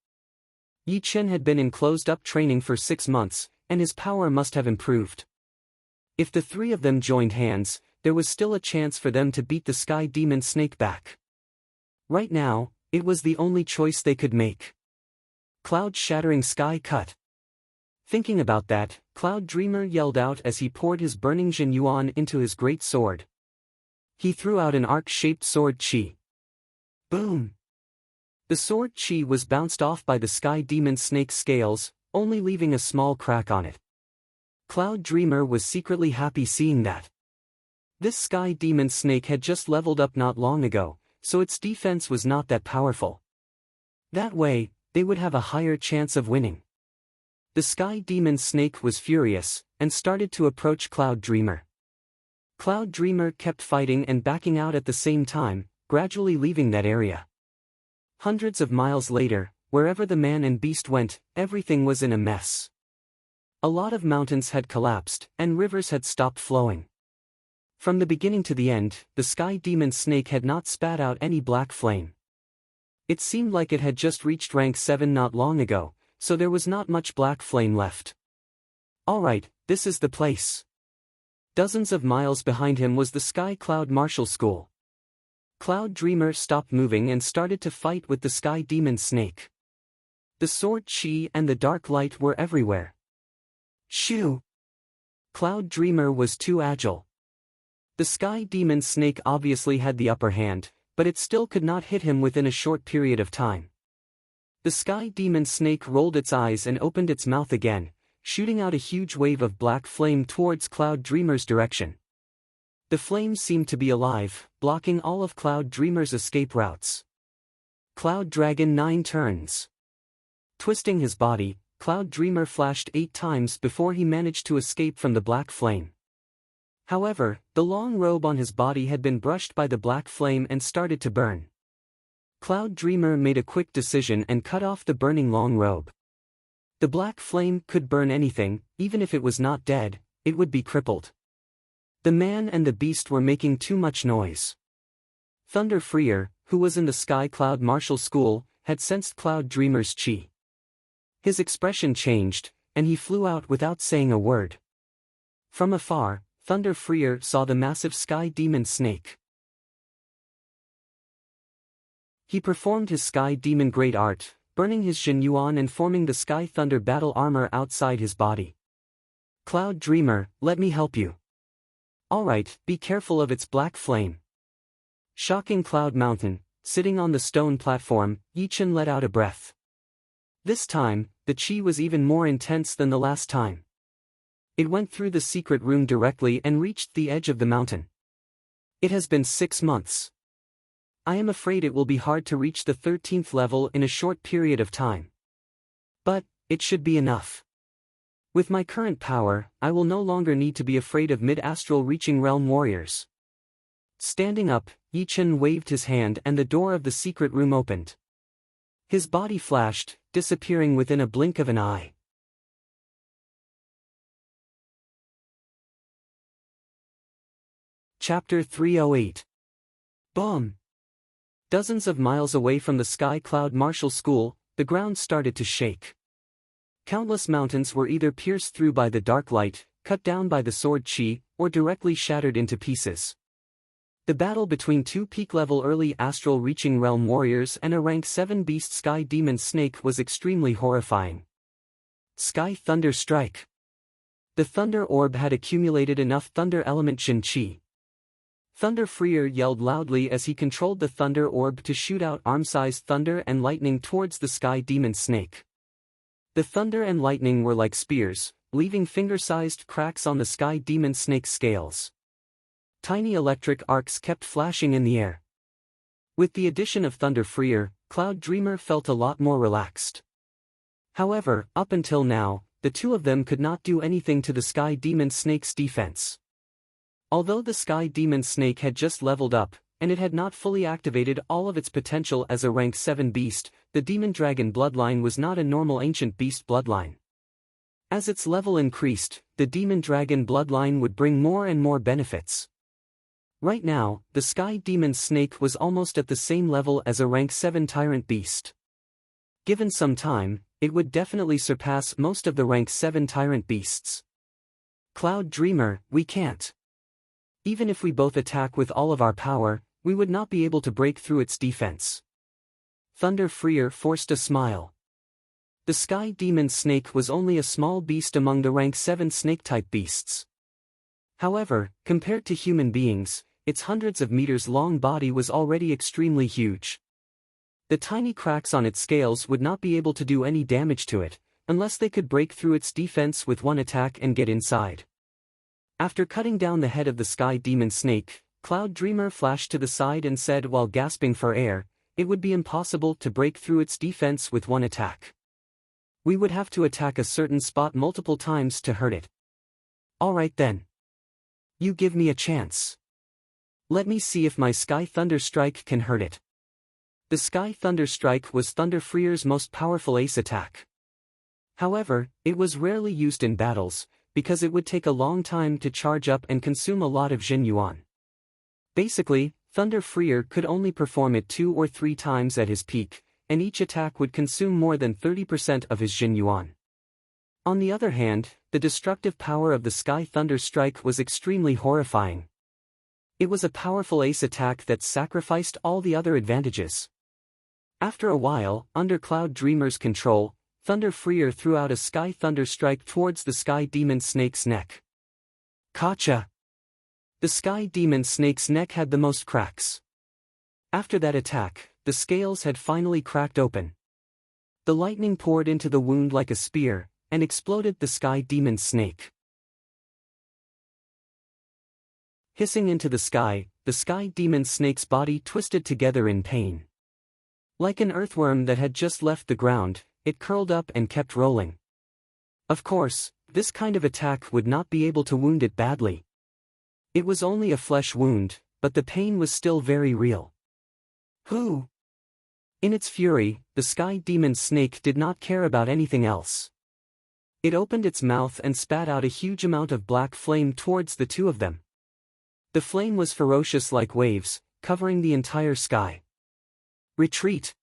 Speaker 1: Yi Chen had been in closed-up training for 6 months, and his power must have improved. If the three of them joined hands, there was still a chance for them to beat the Sky Demon Snake back. Right now, it was the only choice they could make. Cloud-shattering sky cut. Thinking about that, Cloud Dreamer yelled out as he poured his burning Jin Yuan into his great sword. He threw out an arc-shaped sword chi. Boom! The sword chi was bounced off by the Sky Demon Snake's scales, only leaving a small crack on it. Cloud Dreamer was secretly happy seeing that. This Sky Demon Snake had just leveled up not long ago, so its defense was not that powerful. That way, they would have a higher chance of winning. The Sky Demon Snake was furious, and started to approach Cloud Dreamer. Cloud Dreamer kept fighting and backing out at the same time, gradually leaving that area. Hundreds of miles later, wherever the man and beast went, everything was in a mess. A lot of mountains had collapsed, and rivers had stopped flowing. From the beginning to the end, the Sky Demon Snake had not spat out any black flame. It seemed like it had just reached rank 7 not long ago, so there was not much black flame left. Alright, this is the place. Dozens of miles behind him was the Sky Cloud Martial School. Cloud Dreamer stopped moving and started to fight with the Sky Demon Snake. The sword chi and the dark light were everywhere. Shoo! Cloud Dreamer was too agile. The Sky Demon Snake obviously had the upper hand, but it still could not hit him within a short period of time. The Sky Demon Snake rolled its eyes and opened its mouth again, shooting out a huge wave of black flame towards Cloud Dreamer's direction. The flames seemed to be alive, blocking all of Cloud Dreamer's escape routes. Cloud Dragon 9 turns. Twisting his body, Cloud Dreamer flashed 8 times before he managed to escape from the black flame. However, the long robe on his body had been brushed by the black flame and started to burn. Cloud Dreamer made a quick decision and cut off the burning long robe. The black flame could burn anything, even if it was not dead, it would be crippled. The man and the beast were making too much noise. Thunder Freer, who was in the Sky Cloud Martial School, had sensed Cloud Dreamer's chi. His expression changed, and he flew out without saying a word. From afar, Thunder Freer saw the massive Sky Demon Snake. He performed his Sky Demon Great Art, burning his Jin Yuan and forming the Sky Thunder battle armor outside his body. Cloud Dreamer, let me help you. Alright, be careful of its black flame. Shocking Cloud Mountain, sitting on the stone platform, Yichen let out a breath. This time, the chi was even more intense than the last time. It went through the secret room directly and reached the edge of the mountain. It has been 6 months. I am afraid it will be hard to reach the 13th level in a short period of time. But, it should be enough. With my current power, I will no longer need to be afraid of mid-astral reaching realm warriors. Standing up, Yichen waved his hand and the door of the secret room opened. His body flashed, disappearing within a blink of an eye. Chapter 308. Boom! Dozens of miles away from the Sky Cloud Martial School, the ground started to shake. Countless mountains were either pierced through by the dark light, cut down by the sword chi, or directly shattered into pieces. The battle between 2 peak-level early astral reaching realm warriors and a rank 7 beast Sky Demon Snake was extremely horrifying. Sky Thunder Strike. The Thunder Orb had accumulated enough Thunder Element Jin Chi. Thunder Freer yelled loudly as he controlled the Thunder Orb to shoot out arm-sized thunder and lightning towards the Sky Demon Snake. The thunder and lightning were like spears, leaving finger-sized cracks on the Sky Demon Snake's scales. Tiny electric arcs kept flashing in the air. With the addition of Thunder Freer, Cloud Dreamer felt a lot more relaxed. However, up until now, the two of them could not do anything to the Sky Demon Snake's defense. Although the Sky Demon Snake had just leveled up, and it had not fully activated all of its potential as a rank 7 beast, the Demon Dragon bloodline was not a normal ancient beast bloodline. As its level increased, the Demon Dragon bloodline would bring more and more benefits. Right now, the Sky Demon Snake was almost at the same level as a rank 7 Tyrant Beast. Given some time, it would definitely surpass most of the rank 7 Tyrant Beasts. Cloud Dreamer, we can't. Even if we both attack with all of our power, we would not be able to break through its defense. Thunder Freer forced a smile. The Sky Demon Snake was only a small beast among the rank 7 snake-type beasts. However, compared to human beings, its hundreds of meters long body was already extremely huge. The tiny cracks on its scales would not be able to do any damage to it, unless they could break through its defense with one attack and get inside. After cutting down the head of the Sky Demon Snake, Cloud Dreamer flashed to the side and said while gasping for air, "It would be impossible to break through its defense with one attack. We would have to attack a certain spot multiple times to hurt it." "Alright then. You give me a chance. Let me see if my Sky Thunder Strike can hurt it." The Sky Thunder Strike was Thunder Freer's most powerful ace attack. However, it was rarely used in battles, because it would take a long time to charge up and consume a lot of Jin Yuan. Basically, Thunder Freer could only perform it 2 or 3 times at his peak, and each attack would consume more than 30% of his Jin Yuan. On the other hand, the destructive power of the Sky Thunder Strike was extremely horrifying. It was a powerful ace attack that sacrificed all the other advantages. After a while, under Cloud Dreamer's control, Thunder Freer threw out a Sky Thunder Strike towards the Sky Demon Snake's neck. Gotcha! The Sky Demon Snake's neck had the most cracks. After that attack, the scales had finally cracked open. The lightning poured into the wound like a spear, and exploded the Sky Demon Snake. Hissing into the Sky Demon Snake's body twisted together in pain. Like an earthworm that had just left the ground, it curled up and kept rolling. Of course, this kind of attack would not be able to wound it badly. It was only a flesh wound, but the pain was still very real. Who? In its fury, the Sky Demon Snake did not care about anything else. It opened its mouth and spat out a huge amount of black flame towards the two of them. The flame was ferocious like waves, covering the entire sky. Retreat!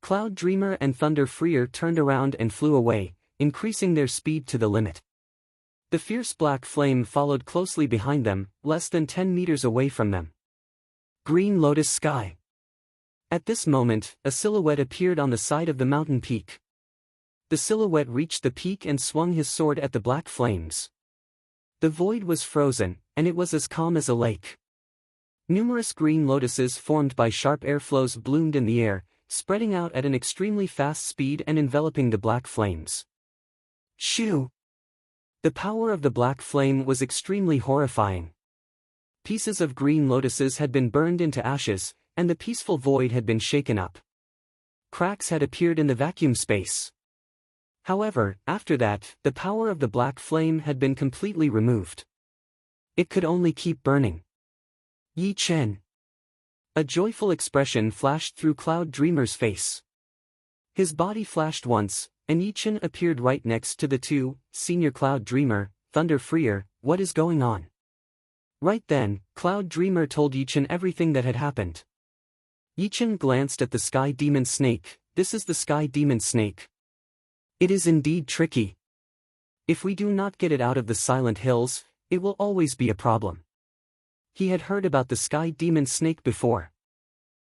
Speaker 1: Cloud Dreamer and Thunder Freer turned around and flew away, increasing their speed to the limit. The fierce black flame followed closely behind them, less than 10 meters away from them. Green Lotus Sky. At this moment, a silhouette appeared on the side of the mountain peak. The silhouette reached the peak and swung his sword at the black flames. The void was frozen, and it was as calm as a lake. Numerous green lotuses formed by sharp airflows bloomed in the air, spreading out at an extremely fast speed and enveloping the black flames. Shoo! The power of the black flame was extremely horrifying. Pieces of green lotuses had been burned into ashes, and the peaceful void had been shaken up. Cracks had appeared in the vacuum space. However, after that, the power of the black flame had been completely removed. It could only keep burning. Yi Chen. A joyful expression flashed through Cloud Dreamer's face. His body flashed once, and Yi Chen appeared right next to the two. Senior Cloud Dreamer, Thunder Freer, what is going on? Right then, Cloud Dreamer told Yi Chen everything that had happened. Yi Chen glanced at the Sky Demon Snake. This is the Sky Demon Snake. It is indeed tricky. If we do not get it out of the Silent Hills, it will always be a problem. He had heard about the Sky Demon Snake before.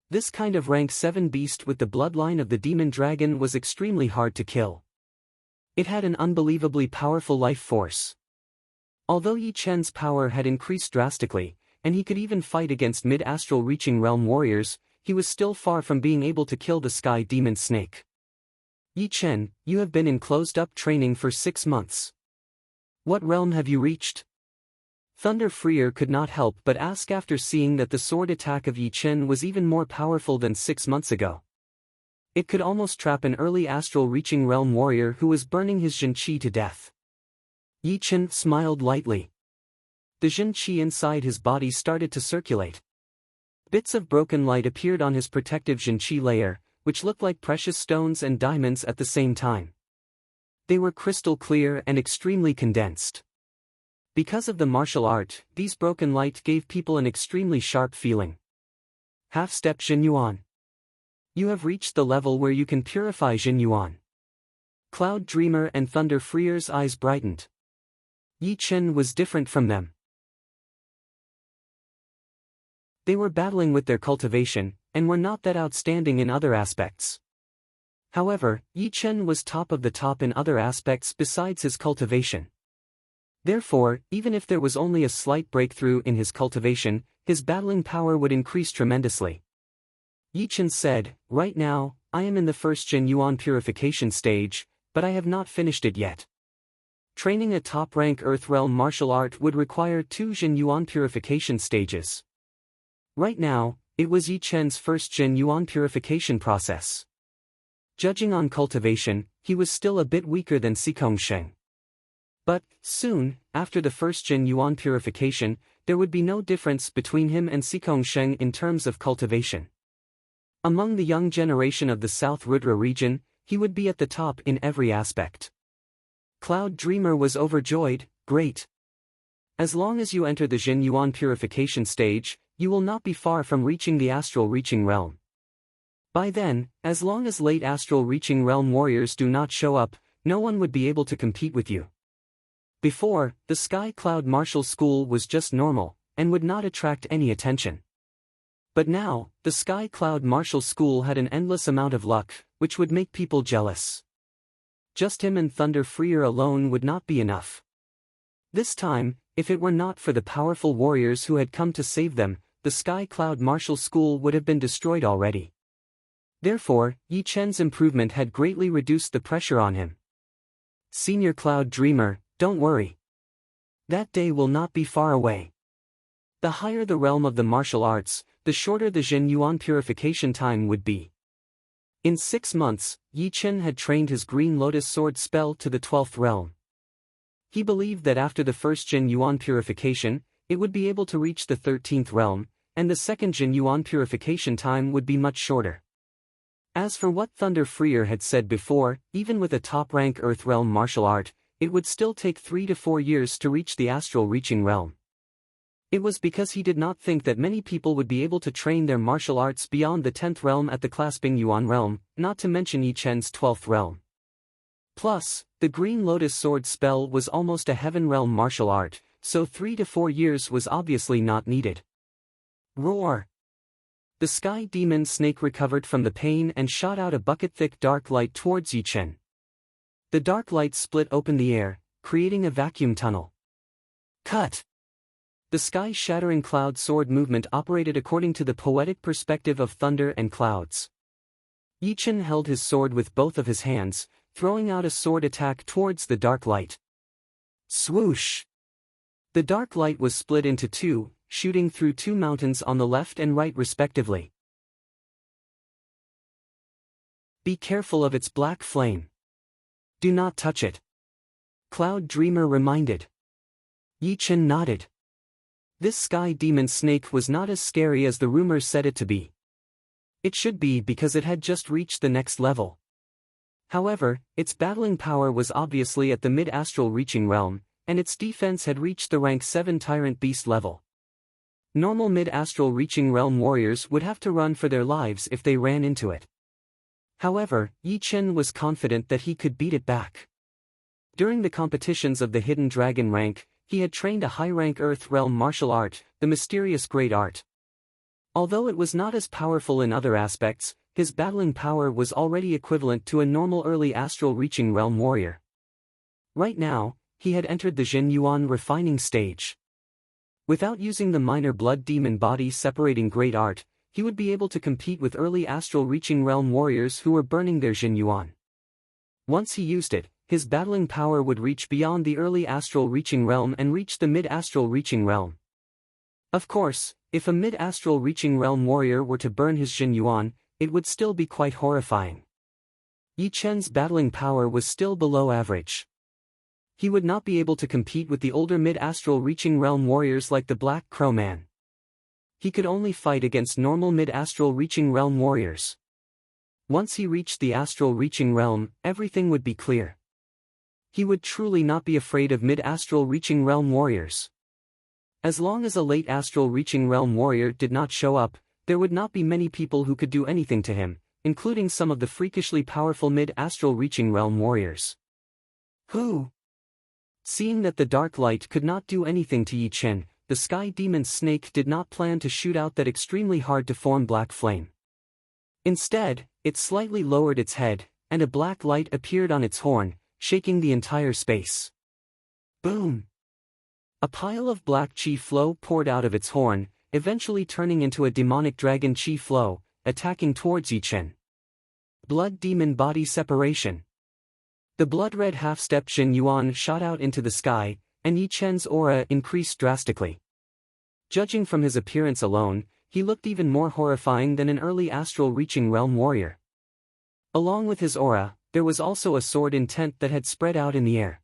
Speaker 1: This kind of rank 7 beast with the bloodline of the demon dragon was extremely hard to kill. It had an unbelievably powerful life force. Although Yi Chen's power had increased drastically, and he could even fight against mid-astral reaching realm warriors, he was still far from being able to kill the Sky Demon Snake. Yi Chen, you have been in closed-up training for 6 months. What realm have you reached? Thunder Freer could not help but ask after seeing that the sword attack of Yi Chen was even more powerful than 6 months ago. It could almost trap an early astral reaching realm warrior who was burning his Jin Qi to death. Yi Chen smiled lightly. The Jin Qi inside his body started to circulate. Bits of broken light appeared on his protective Jin Qi layer, which looked like precious stones and diamonds at the same time. They were crystal clear and extremely condensed. Because of the martial art, these broken light gave people an extremely sharp feeling. Half-step Jin Yuan. You have reached the level where you can purify Jin Yuan. Cloud Dreamer and Thunder Freer's eyes brightened. Yi Chen was different from them. They were battling with their cultivation, and were not that outstanding in other aspects. However, Yi Chen was top of the top in other aspects besides his cultivation. Therefore, even if there was only a slight breakthrough in his cultivation, his battling power would increase tremendously. Yi Chen said, "Right now, I am in the first Jin Yuan purification stage, but I have not finished it yet. Training a top-rank Earth-realm martial art would require 2 Jin Yuan purification stages." Right now, it was Yi Chen's first Jin Yuan purification process. Judging on cultivation, he was still a bit weaker than Xikong Sheng. But, soon, after the first Jin Yuan purification, there would be no difference between him and Xikong Sheng in terms of cultivation. Among the young generation of the South Rudra region, he would be at the top in every aspect. Cloud Dreamer was overjoyed. "Great. As long as you enter the Jin Yuan purification stage, you will not be far from reaching the astral reaching realm. By then, as long as late astral reaching realm warriors do not show up, no one would be able to compete with you." Before, the Sky Cloud Martial School was just normal, and would not attract any attention. But now, the Sky Cloud Martial School had an endless amount of luck, which would make people jealous. Just him and Thunder Freer alone would not be enough. This time, if it were not for the powerful warriors who had come to save them, the Sky Cloud Martial School would have been destroyed already. Therefore, Yi Chen's improvement had greatly reduced the pressure on him. "Senior Cloud Dreamer, don't worry. That day will not be far away. The higher the realm of the martial arts, the shorter the Jin Yuan purification time would be." In 6 months, Yi Chen had trained his Green Lotus Sword spell to the 12th realm. He believed that after the first Jin Yuan purification, it would be able to reach the 13th realm, and the second Jin Yuan purification time would be much shorter. As for what Thunder Freer had said before, even with a top-rank Earth realm martial art, it would still take 3 to 4 years to reach the astral reaching realm. It was because he did not think that many people would be able to train their martial arts beyond the 10th realm at the Clasping Yuan realm, not to mention Yi Chen's 12th realm. Plus, the Green Lotus Sword spell was almost a heaven realm martial art, so 3 to 4 years was obviously not needed. Roar! The Sky Demon Snake recovered from the pain and shot out a bucket-thick dark light towards Yi Chen. The dark light split open the air, creating a vacuum tunnel. Cut! The sky-shattering cloud sword movement operated according to the poetic perspective of thunder and clouds. Yi Chen held his sword with both of his hands, throwing out a sword attack towards the dark light. Swoosh! The dark light was split into 2, shooting through 2 mountains on the left and right respectively. Be careful of its black flame. Do not touch it. Cloud Dreamer reminded. Yi Chen nodded. This Sky Demon Snake was not as scary as the rumors said it to be. It should be because it had just reached the next level. However, its battling power was obviously at the mid-astral reaching realm, and its defense had reached the rank 7 Tyrant Beast level. Normal mid-astral reaching realm warriors would have to run for their lives if they ran into it. However, Yi Chen was confident that he could beat it back. During the competitions of the Hidden Dragon rank, he had trained a high-rank Earth realm martial art, the Mysterious Great Art. Although it was not as powerful in other aspects, his battling power was already equivalent to a normal early astral reaching realm warrior. Right now, he had entered the Jin Yuan refining stage. Without using the minor blood demon body separating great art, he would be able to compete with early astral reaching realm warriors who were burning their Jin Yuan. Once he used it, his battling power would reach beyond the early astral reaching realm and reach the mid-astral reaching realm. Of course, if a mid-astral reaching realm warrior were to burn his Jin Yuan, it would still be quite horrifying. Yi Chen's battling power was still below average. He would not be able to compete with the older mid-astral reaching realm warriors like the Black Crow Man. He could only fight against normal mid-astral reaching realm warriors. Once he reached the astral reaching realm, everything would be clear. He would truly not be afraid of mid-astral reaching realm warriors. As long as a late astral reaching realm warrior did not show up, there would not be many people who could do anything to him, including some of the freakishly powerful mid-astral reaching realm warriors. Who? Seeing that the dark light could not do anything to Yi Chen, the Sky Demon Snake did not plan to shoot out that extremely hard-to-form black flame. Instead, it slightly lowered its head, and a black light appeared on its horn, shaking the entire space. Boom! A pile of black chi flow poured out of its horn, eventually turning into a demonic dragon chi flow, attacking towards Yichen. Blood Demon Body Separation. The blood-red half-step Jin Yuan shot out into the sky, and Yichen's aura increased drastically. Judging from his appearance alone, he looked even more horrifying than an early astral-reaching realm warrior. Along with his aura, there was also a sword intent that had spread out in the air.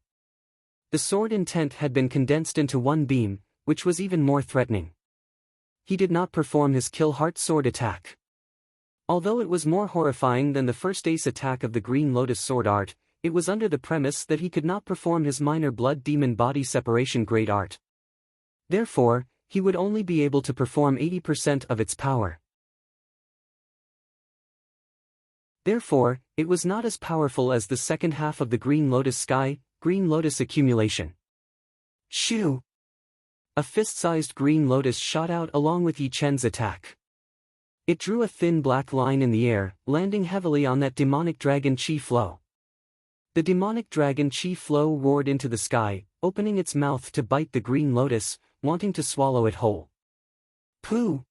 Speaker 1: The sword intent had been condensed into one beam, which was even more threatening. He did not perform his Kill Heart Sword attack. Although it was more horrifying than the first ace attack of the Green Lotus Sword art, it was under the premise that he could not perform his minor Blood Demon Body Separation Great Art. Therefore, he would only be able to perform 80% of its power. Therefore, it was not as powerful as the second half of the Green Lotus Green Lotus Accumulation. Shoo! A fist-sized Green Lotus shot out along with Yichen's attack. It drew a thin black line in the air, landing heavily on that demonic dragon chi flow. The demonic dragon chi flow roared into the sky, opening its mouth to bite the Green Lotus, wanting to swallow it whole. Pooh!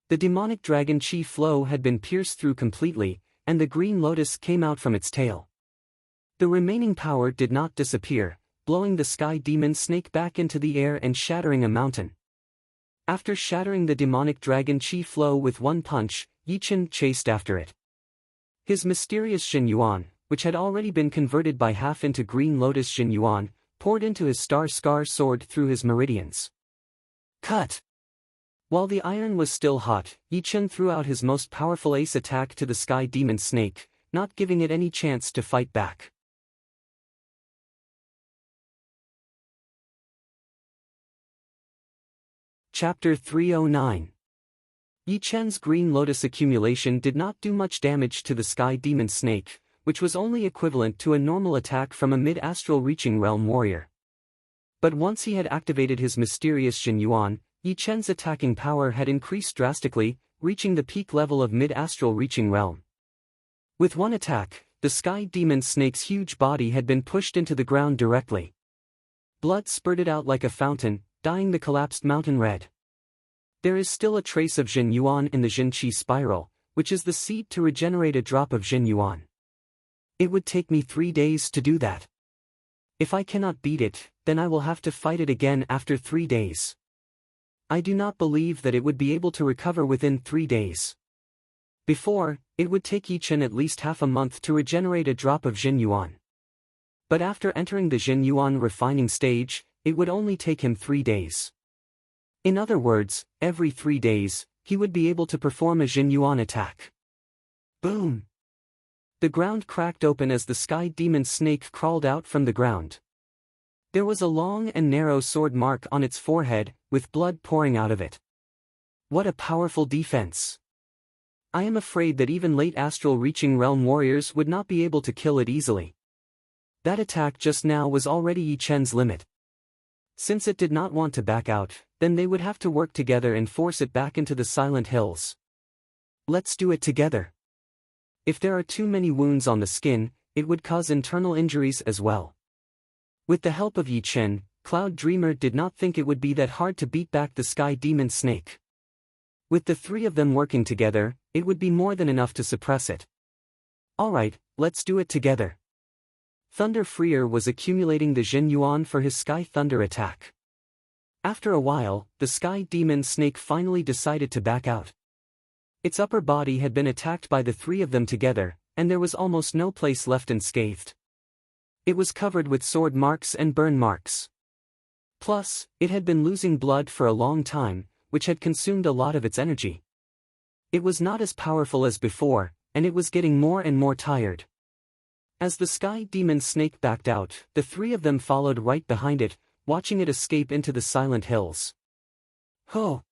Speaker 1: The demonic dragon chi flow had been pierced through completely, and the Green Lotus came out from its tail. The remaining power did not disappear, blowing the Sky Demon Snake back into the air and shattering a mountain. After shattering the demonic dragon chi flow with one punch, Yichen chased after it. His mysterious Jin Yuan, which had already been converted by half into Green Lotus Jin Yuan, poured into his Star Scar sword through his meridians. Cut! While the iron was still hot, Yichen threw out his most powerful ace attack to the Sky Demon Snake, not giving it any chance to fight back. Chapter 309. Yichen's Green Lotus accumulation did not do much damage to the Sky Demon Snake, which was only equivalent to a normal attack from a mid-astral reaching realm warrior. But once he had activated his mysterious Jin Yuan, Yichen's attacking power had increased drastically, reaching the peak level of mid-astral reaching realm. With one attack, the Sky Demon Snake's huge body had been pushed into the ground directly. Blood spurted out like a fountain, dyeing the collapsed mountain red. There is still a trace of Jin Yuan in the Jin Qi spiral, which is the seed to regenerate a drop of Jin Yuan. It would take me 3 days to do that. If I cannot beat it, then I will have to fight it again after 3 days. I do not believe that it would be able to recover within 3 days. Before, it would take Yichen at least half a month to regenerate a drop of Jin Yuan. But after entering the Jin Yuan refining stage, it would only take him 3 days. In other words, every 3 days, he would be able to perform a Jin Yuan attack. Boom! The ground cracked open as the Sky Demon Snake crawled out from the ground. There was a long and narrow sword mark on its forehead, with blood pouring out of it. What a powerful defense! I am afraid that even late astral reaching realm warriors would not be able to kill it easily. That attack just now was already Yichen's limit. Since it did not want to back out, then they would have to work together and force it back into the Silent Hills. Let's do it together. If there are too many wounds on the skin, it would cause internal injuries as well. With the help of Yichen, Cloud Dreamer did not think it would be that hard to beat back the Sky Demon Snake. With the three of them working together, it would be more than enough to suppress it. Alright, let's do it together. Thunder Freer was accumulating the Jin Yuan for his Sky Thunder attack. After a while, the Sky Demon Snake finally decided to back out. Its upper body had been attacked by the three of them together, and there was almost no place left unscathed. It was covered with sword marks and burn marks. Plus, it had been losing blood for a long time, which had consumed a lot of its energy. It was not as powerful as before, and it was getting more and more tired. As the Sky Demon Snake backed out, the three of them followed right behind it, watching it escape into the Silent Hills. Ho!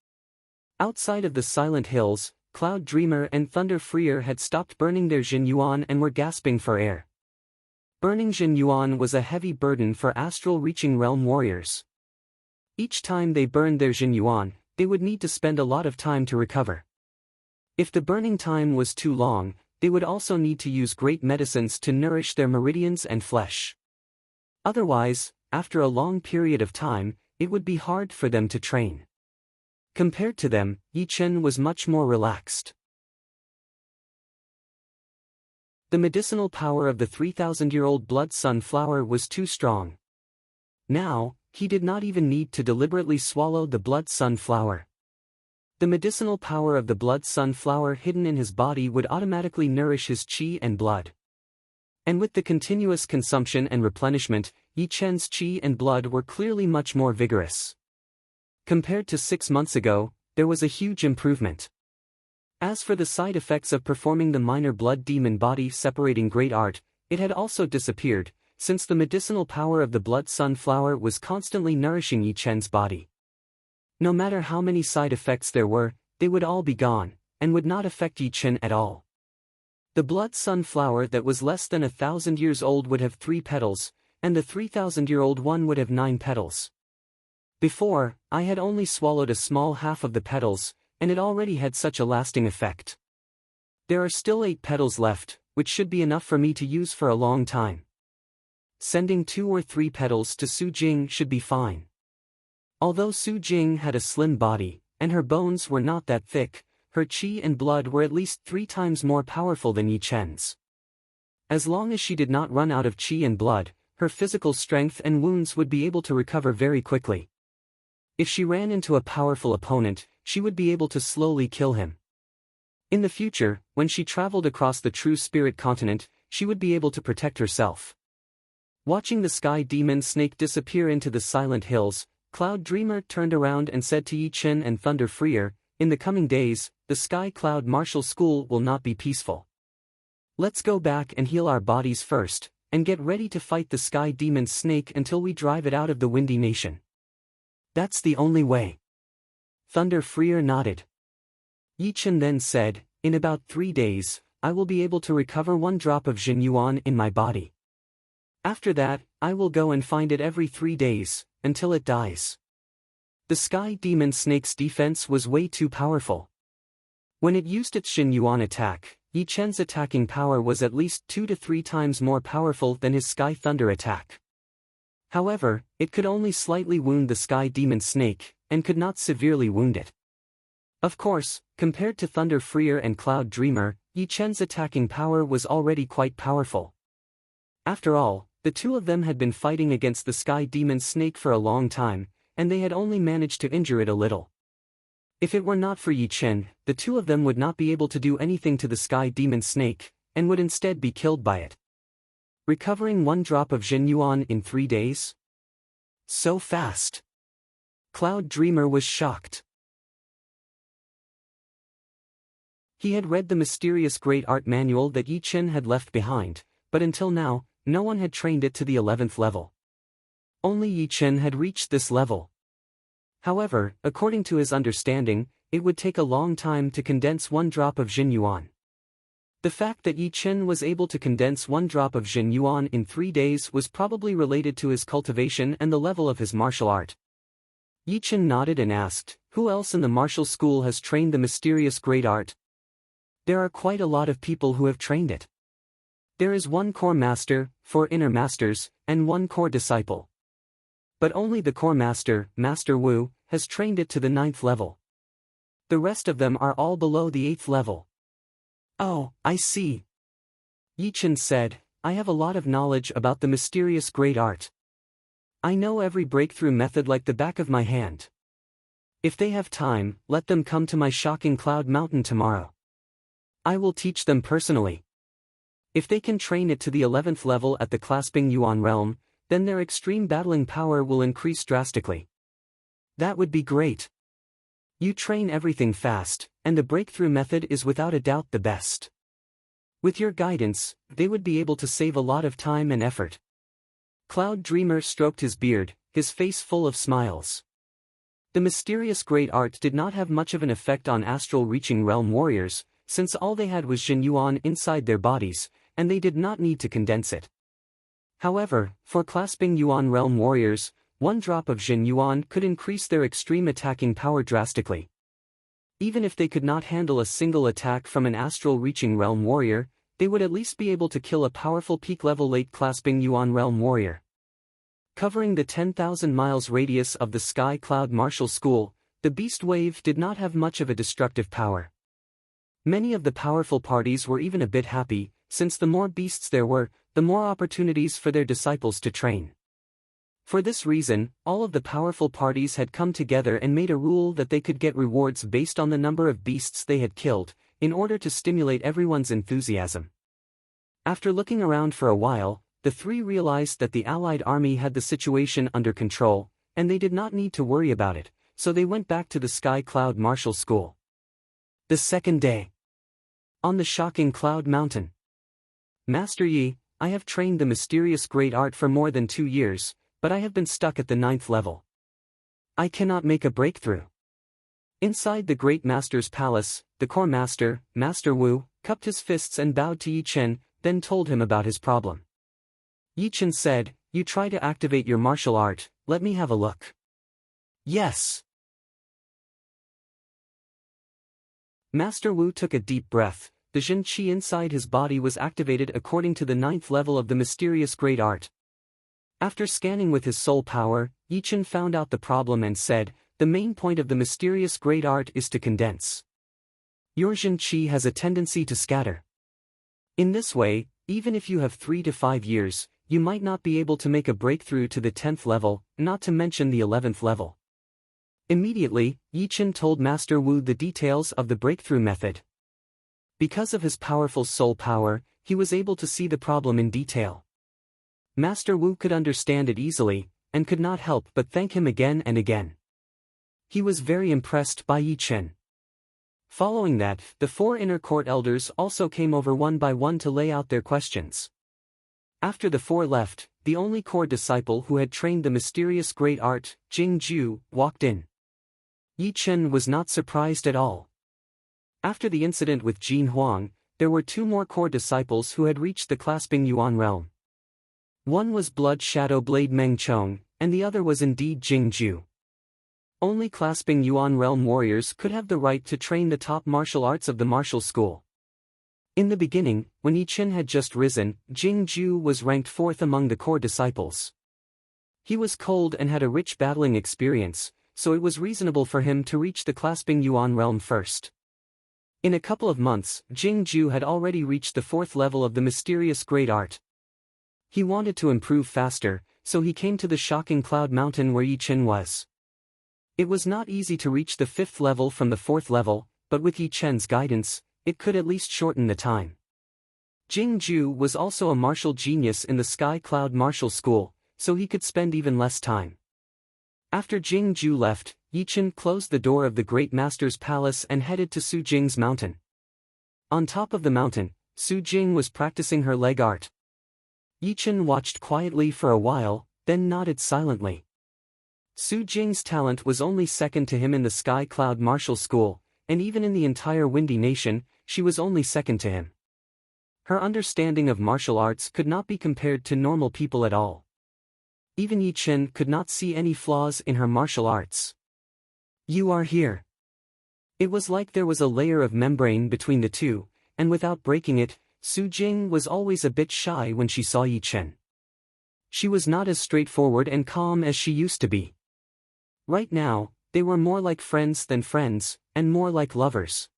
Speaker 1: Outside of the Silent Hills, Cloud Dreamer and Thunder Freer had stopped burning their Jin Yuan and were gasping for air. Burning Jin Yuan was a heavy burden for astral-reaching realm warriors. Each time they burned their Jin Yuan, they would need to spend a lot of time to recover. If the burning time was too long, they would also need to use great medicines to nourish their meridians and flesh. Otherwise, after a long period of time, it would be hard for them to train. Compared to them, Yi Chen was much more relaxed. The medicinal power of the 3,000-year-old blood sunflower was too strong. Now, he did not even need to deliberately swallow the blood sunflower. The medicinal power of the blood sunflower hidden in his body would automatically nourish his qi and blood. And with the continuous consumption and replenishment, Yi Chen's qi and blood were clearly much more vigorous. Compared to 6 months ago, there was a huge improvement. As for the side effects of performing the minor blood demon body separating great art, it had also disappeared, since the medicinal power of the blood sunflower was constantly nourishing Yi Chen's body. No matter how many side effects there were, they would all be gone, and would not affect Yi Chen at all. The blood sunflower that was less than 1,000 years old would have 3 petals, and the 3,000-year-old one would have 9 petals. Before, I had only swallowed a small half of the petals, and it already had such a lasting effect. There are still 8 petals left, which should be enough for me to use for a long time. Sending 2 or 3 petals to Su Jing should be fine. Although Su Jing had a slim body, and her bones were not that thick, her qi and blood were at least 3 times more powerful than Yi Chen's. As long as she did not run out of qi and blood, her physical strength and wounds would be able to recover very quickly. If she ran into a powerful opponent, she would be able to slowly kill him. In the future, when she traveled across the true spirit continent, she would be able to protect herself. Watching the sky demon snake disappear into the silent hills, Cloud Dreamer turned around and said to Yi Chen and Thunder Freer, "In the coming days, the Sky Cloud Martial School will not be peaceful. Let's go back and heal our bodies first, and get ready to fight the sky demon snake until we drive it out of the Windy Nation. That's the only way." Thunder Freer nodded. Yi Chen then said, "In about 3 days, I will be able to recover 1 drop of Jin Yuan in my body. After that, I will go and find it every 3 days, until it dies." The sky demon snake's defense was way too powerful. When it used its Jin Yuan attack, Yi Chen's attacking power was at least 2 to 3 times more powerful than his sky thunder attack. However, it could only slightly wound the sky demon snake, and could not severely wound it. Of course, compared to Thunder Freer and Cloud Dreamer, Yi Chen's attacking power was already quite powerful. After all, the 2 of them had been fighting against the sky demon snake for a long time, and they had only managed to injure it a little. If it were not for Yi Chen, the 2 of them would not be able to do anything to the sky demon snake, and would instead be killed by it. Recovering 1 drop of Jin Yuan in 3 days? So fast! Cloud Dreamer was shocked. He had read the mysterious great art manual that Yi Chen had left behind, but until now, no one had trained it to the 11th level. Only Yi Chen had reached this level. However, according to his understanding, it would take a long time to condense 1 drop of Jin Yuan. The fact that Yi Chen was able to condense 1 drop of Jin Yuan in 3 days was probably related to his cultivation and the level of his martial art. Yi Chen nodded and asked, "Who else in the martial school has trained the mysterious great art?" "There are quite a lot of people who have trained it. There is 1 core master, 4 inner masters, and 1 core disciple. But only the core master, Master Wu, has trained it to the 9th level. The rest of them are all below the 8th level." "Oh, I see." Yi Chen said, "I have a lot of knowledge about the mysterious great art. I know every breakthrough method like the back of my hand. If they have time, let them come to my shocking cloud mountain tomorrow. I will teach them personally. If they can train it to the 11th level at the Clasping Yuan realm, then their extreme battling power will increase drastically. That would be great. You train everything fast, and the breakthrough method is without a doubt the best. With your guidance, they would be able to save a lot of time and effort." Cloud Dreamer stroked his beard, his face full of smiles. The mysterious great art did not have much of an effect on astral reaching realm warriors, since all they had was Jin Yuan inside their bodies, and they did not need to condense it. However, for Clasping Yuan realm warriors, 1 drop of Jin Yuan could increase their extreme attacking power drastically. Even if they could not handle a single attack from an astral-reaching realm warrior, they would at least be able to kill a powerful peak-level late-clasping Yuan realm warrior. Covering the 10,000 miles radius of the Sky Cloud Martial School, the Beast Wave did not have much of a destructive power. Many of the powerful parties were even a bit happy, since the more beasts there were, the more opportunities for their disciples to train. For this reason, all of the powerful parties had come together and made a rule that they could get rewards based on the number of beasts they had killed, in order to stimulate everyone's enthusiasm. After looking around for a while, the three realized that the Allied army had the situation under control, and they did not need to worry about it, so they went back to the Sky Cloud Martial School. The second day. On the shocking Cloud Mountain. Master Yi, I have trained the mysterious great art for more than 2 years, but I have been stuck at the 9th level. I cannot make a breakthrough. Inside the great master's palace, the core master, Master Wu, cupped his fists and bowed to Yi Chen, then told him about his problem. Yi Chen said, "You try to activate your martial art, let me have a look." Yes. Master Wu took a deep breath. The Jin Qi inside his body was activated according to the 9th level of the mysterious great art. After scanning with his soul power, Yi Chen found out the problem and said, "The main point of the mysterious great art is to condense. Your Jin Qi has a tendency to scatter. In this way, even if you have 3 to 5 years, you might not be able to make a breakthrough to the 10th level, not to mention the 11th level." Immediately, Yi Chen told Master Wu the details of the breakthrough method. Because of his powerful soul power, he was able to see the problem in detail. Master Wu could understand it easily, and could not help but thank him again and again. He was very impressed by Yi Chen. Following that, the 4 inner court elders also came over one by one to lay out their questions. After the 4 left, the only core disciple who had trained the mysterious great art, Jing Ju, walked in. Yi Chen was not surprised at all. After the incident with Jin Huang, there were 2 more core disciples who had reached the clasping Yuan realm. One was Blood Shadow Blade Meng Chong, and the other was indeed Jing Ju. Only clasping Yuan realm warriors could have the right to train the top martial arts of the martial school. In the beginning, when Yi Chen had just risen, Jing Ju was ranked 4th among the core disciples. He was cold and had a rich battling experience, so it was reasonable for him to reach the clasping Yuan realm first. In a couple of months, Jing Ju had already reached the 4th level of the mysterious great art. He wanted to improve faster, so he came to the shocking Cloud Mountain where Yi Chen was. It was not easy to reach the 5th level from the 4th level, but with Yi Chen's guidance, it could at least shorten the time. Jing Ju was also a martial genius in the Sky Cloud Martial School, so he could spend even less time. After Jing Ju left, Yi Chen closed the door of the Great Master's palace and headed to Su Jing's mountain. On top of the mountain, Su Jing was practicing her leg art. Yi Chen watched quietly for a while, then nodded silently. Su Jing's talent was only second to him in the Sky Cloud Martial School, and even in the entire Windy Nation, she was only second to him. Her understanding of martial arts could not be compared to normal people at all. Even Yi Chen could not see any flaws in her martial arts. "You are here." It was like there was a layer of membrane between the two, and without breaking it, Su Jing was always a bit shy when she saw Yi Chen. She was not as straightforward and calm as she used to be. Right now, they were more like friends than friends, and more like lovers.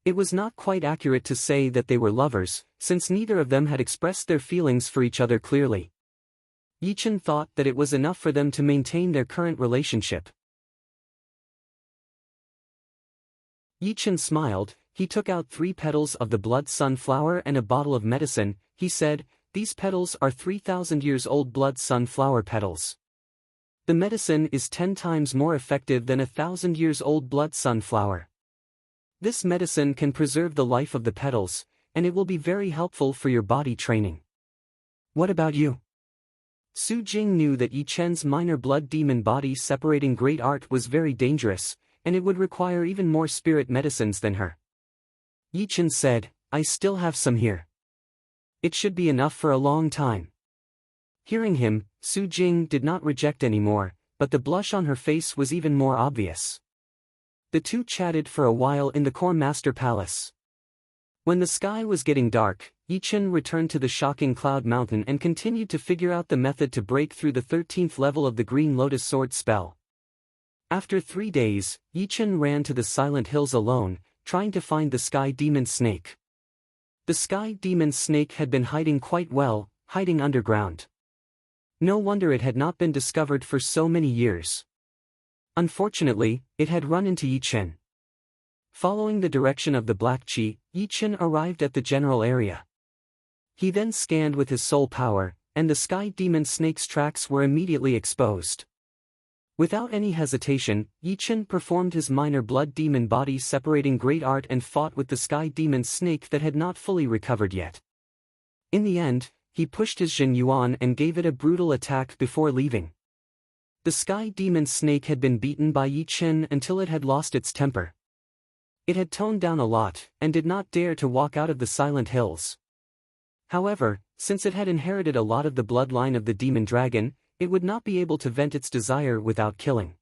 Speaker 1: It was not quite accurate to say that they were lovers, since neither of them had expressed their feelings for each other clearly. Yi Chen thought that it was enough for them to maintain their current relationship. Yi Chen smiled. He took out 3 petals of the blood sunflower and a bottle of medicine. He said, "These petals are 3,000 years old blood sunflower petals. The medicine is 10 times more effective than 1,000 years old blood sunflower. This medicine can preserve the life of the petals, and it will be very helpful for your body training. What about you?" Su Jing knew that Yi Chen's minor blood demon body separating great art was very dangerous, and it would require even more spirit medicines than her. Yi Chen said, "I still have some here. It should be enough for a long time." Hearing him, Su Jing did not reject anymore, but the blush on her face was even more obvious. The two chatted for a while in the core master palace. When the sky was getting dark, Yichen returned to the shocking cloud mountain and continued to figure out the method to break through the 13th level of the Green Lotus Sword spell. After 3 days, Yichen ran to the Silent Hills alone, trying to find the Sky Demon Snake. The Sky Demon Snake had been hiding quite well, hiding underground. No wonder it had not been discovered for so many years. Unfortunately, it had run into Yichen. Following the direction of the black chi, Yichen arrived at the general area. He then scanned with his soul power, and the Sky Demon Snake's tracks were immediately exposed. Without any hesitation, Yichen performed his minor blood demon body separating great art and fought with the Sky Demon Snake that had not fully recovered yet. In the end, he pushed his Jin Yuan and gave it a brutal attack before leaving. The Sky Demon Snake had been beaten by Yichen until it had lost its temper. It had toned down a lot, and did not dare to walk out of the Silent Hills. However, since it had inherited a lot of the bloodline of the demon dragon, it would not be able to vent its desire without killing.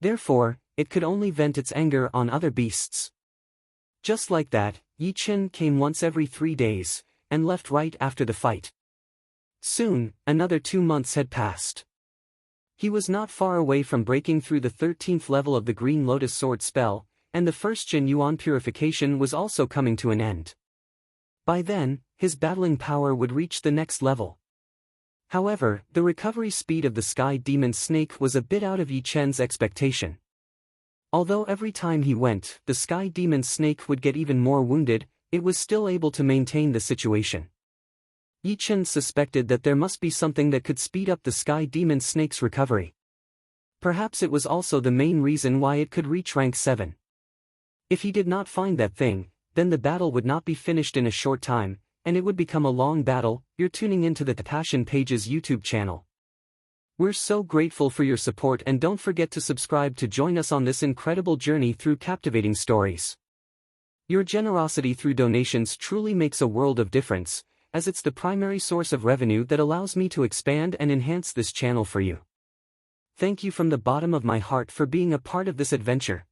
Speaker 1: Therefore, it could only vent its anger on other beasts. Just like that, Yichen came once every 3 days, and left right after the fight. Soon, another 2 months had passed. He was not far away from breaking through the 13th level of the Green Lotus Sword spell, and the first Jin Yuan purification was also coming to an end. By then, his battling power would reach the next level. However, the recovery speed of the Sky Demon Snake was a bit out of Yichen's expectation. Although every time he went, the Sky Demon Snake would get even more wounded, it was still able to maintain the situation. Yichen suspected that there must be something that could speed up the Sky Demon Snake's recovery. Perhaps it was also the main reason why it could reach rank 7. If he did not find that thing, then the battle would not be finished in a short time, and it would become a long battle. You're tuning into the Passion Pages YouTube channel. We're so grateful for your support, and don't forget to subscribe to join us on this incredible journey through captivating stories. Your generosity through donations truly makes a world of difference, as it's the primary source of revenue that allows me to expand and enhance this channel for you. Thank you from the bottom of my heart for being a part of this adventure.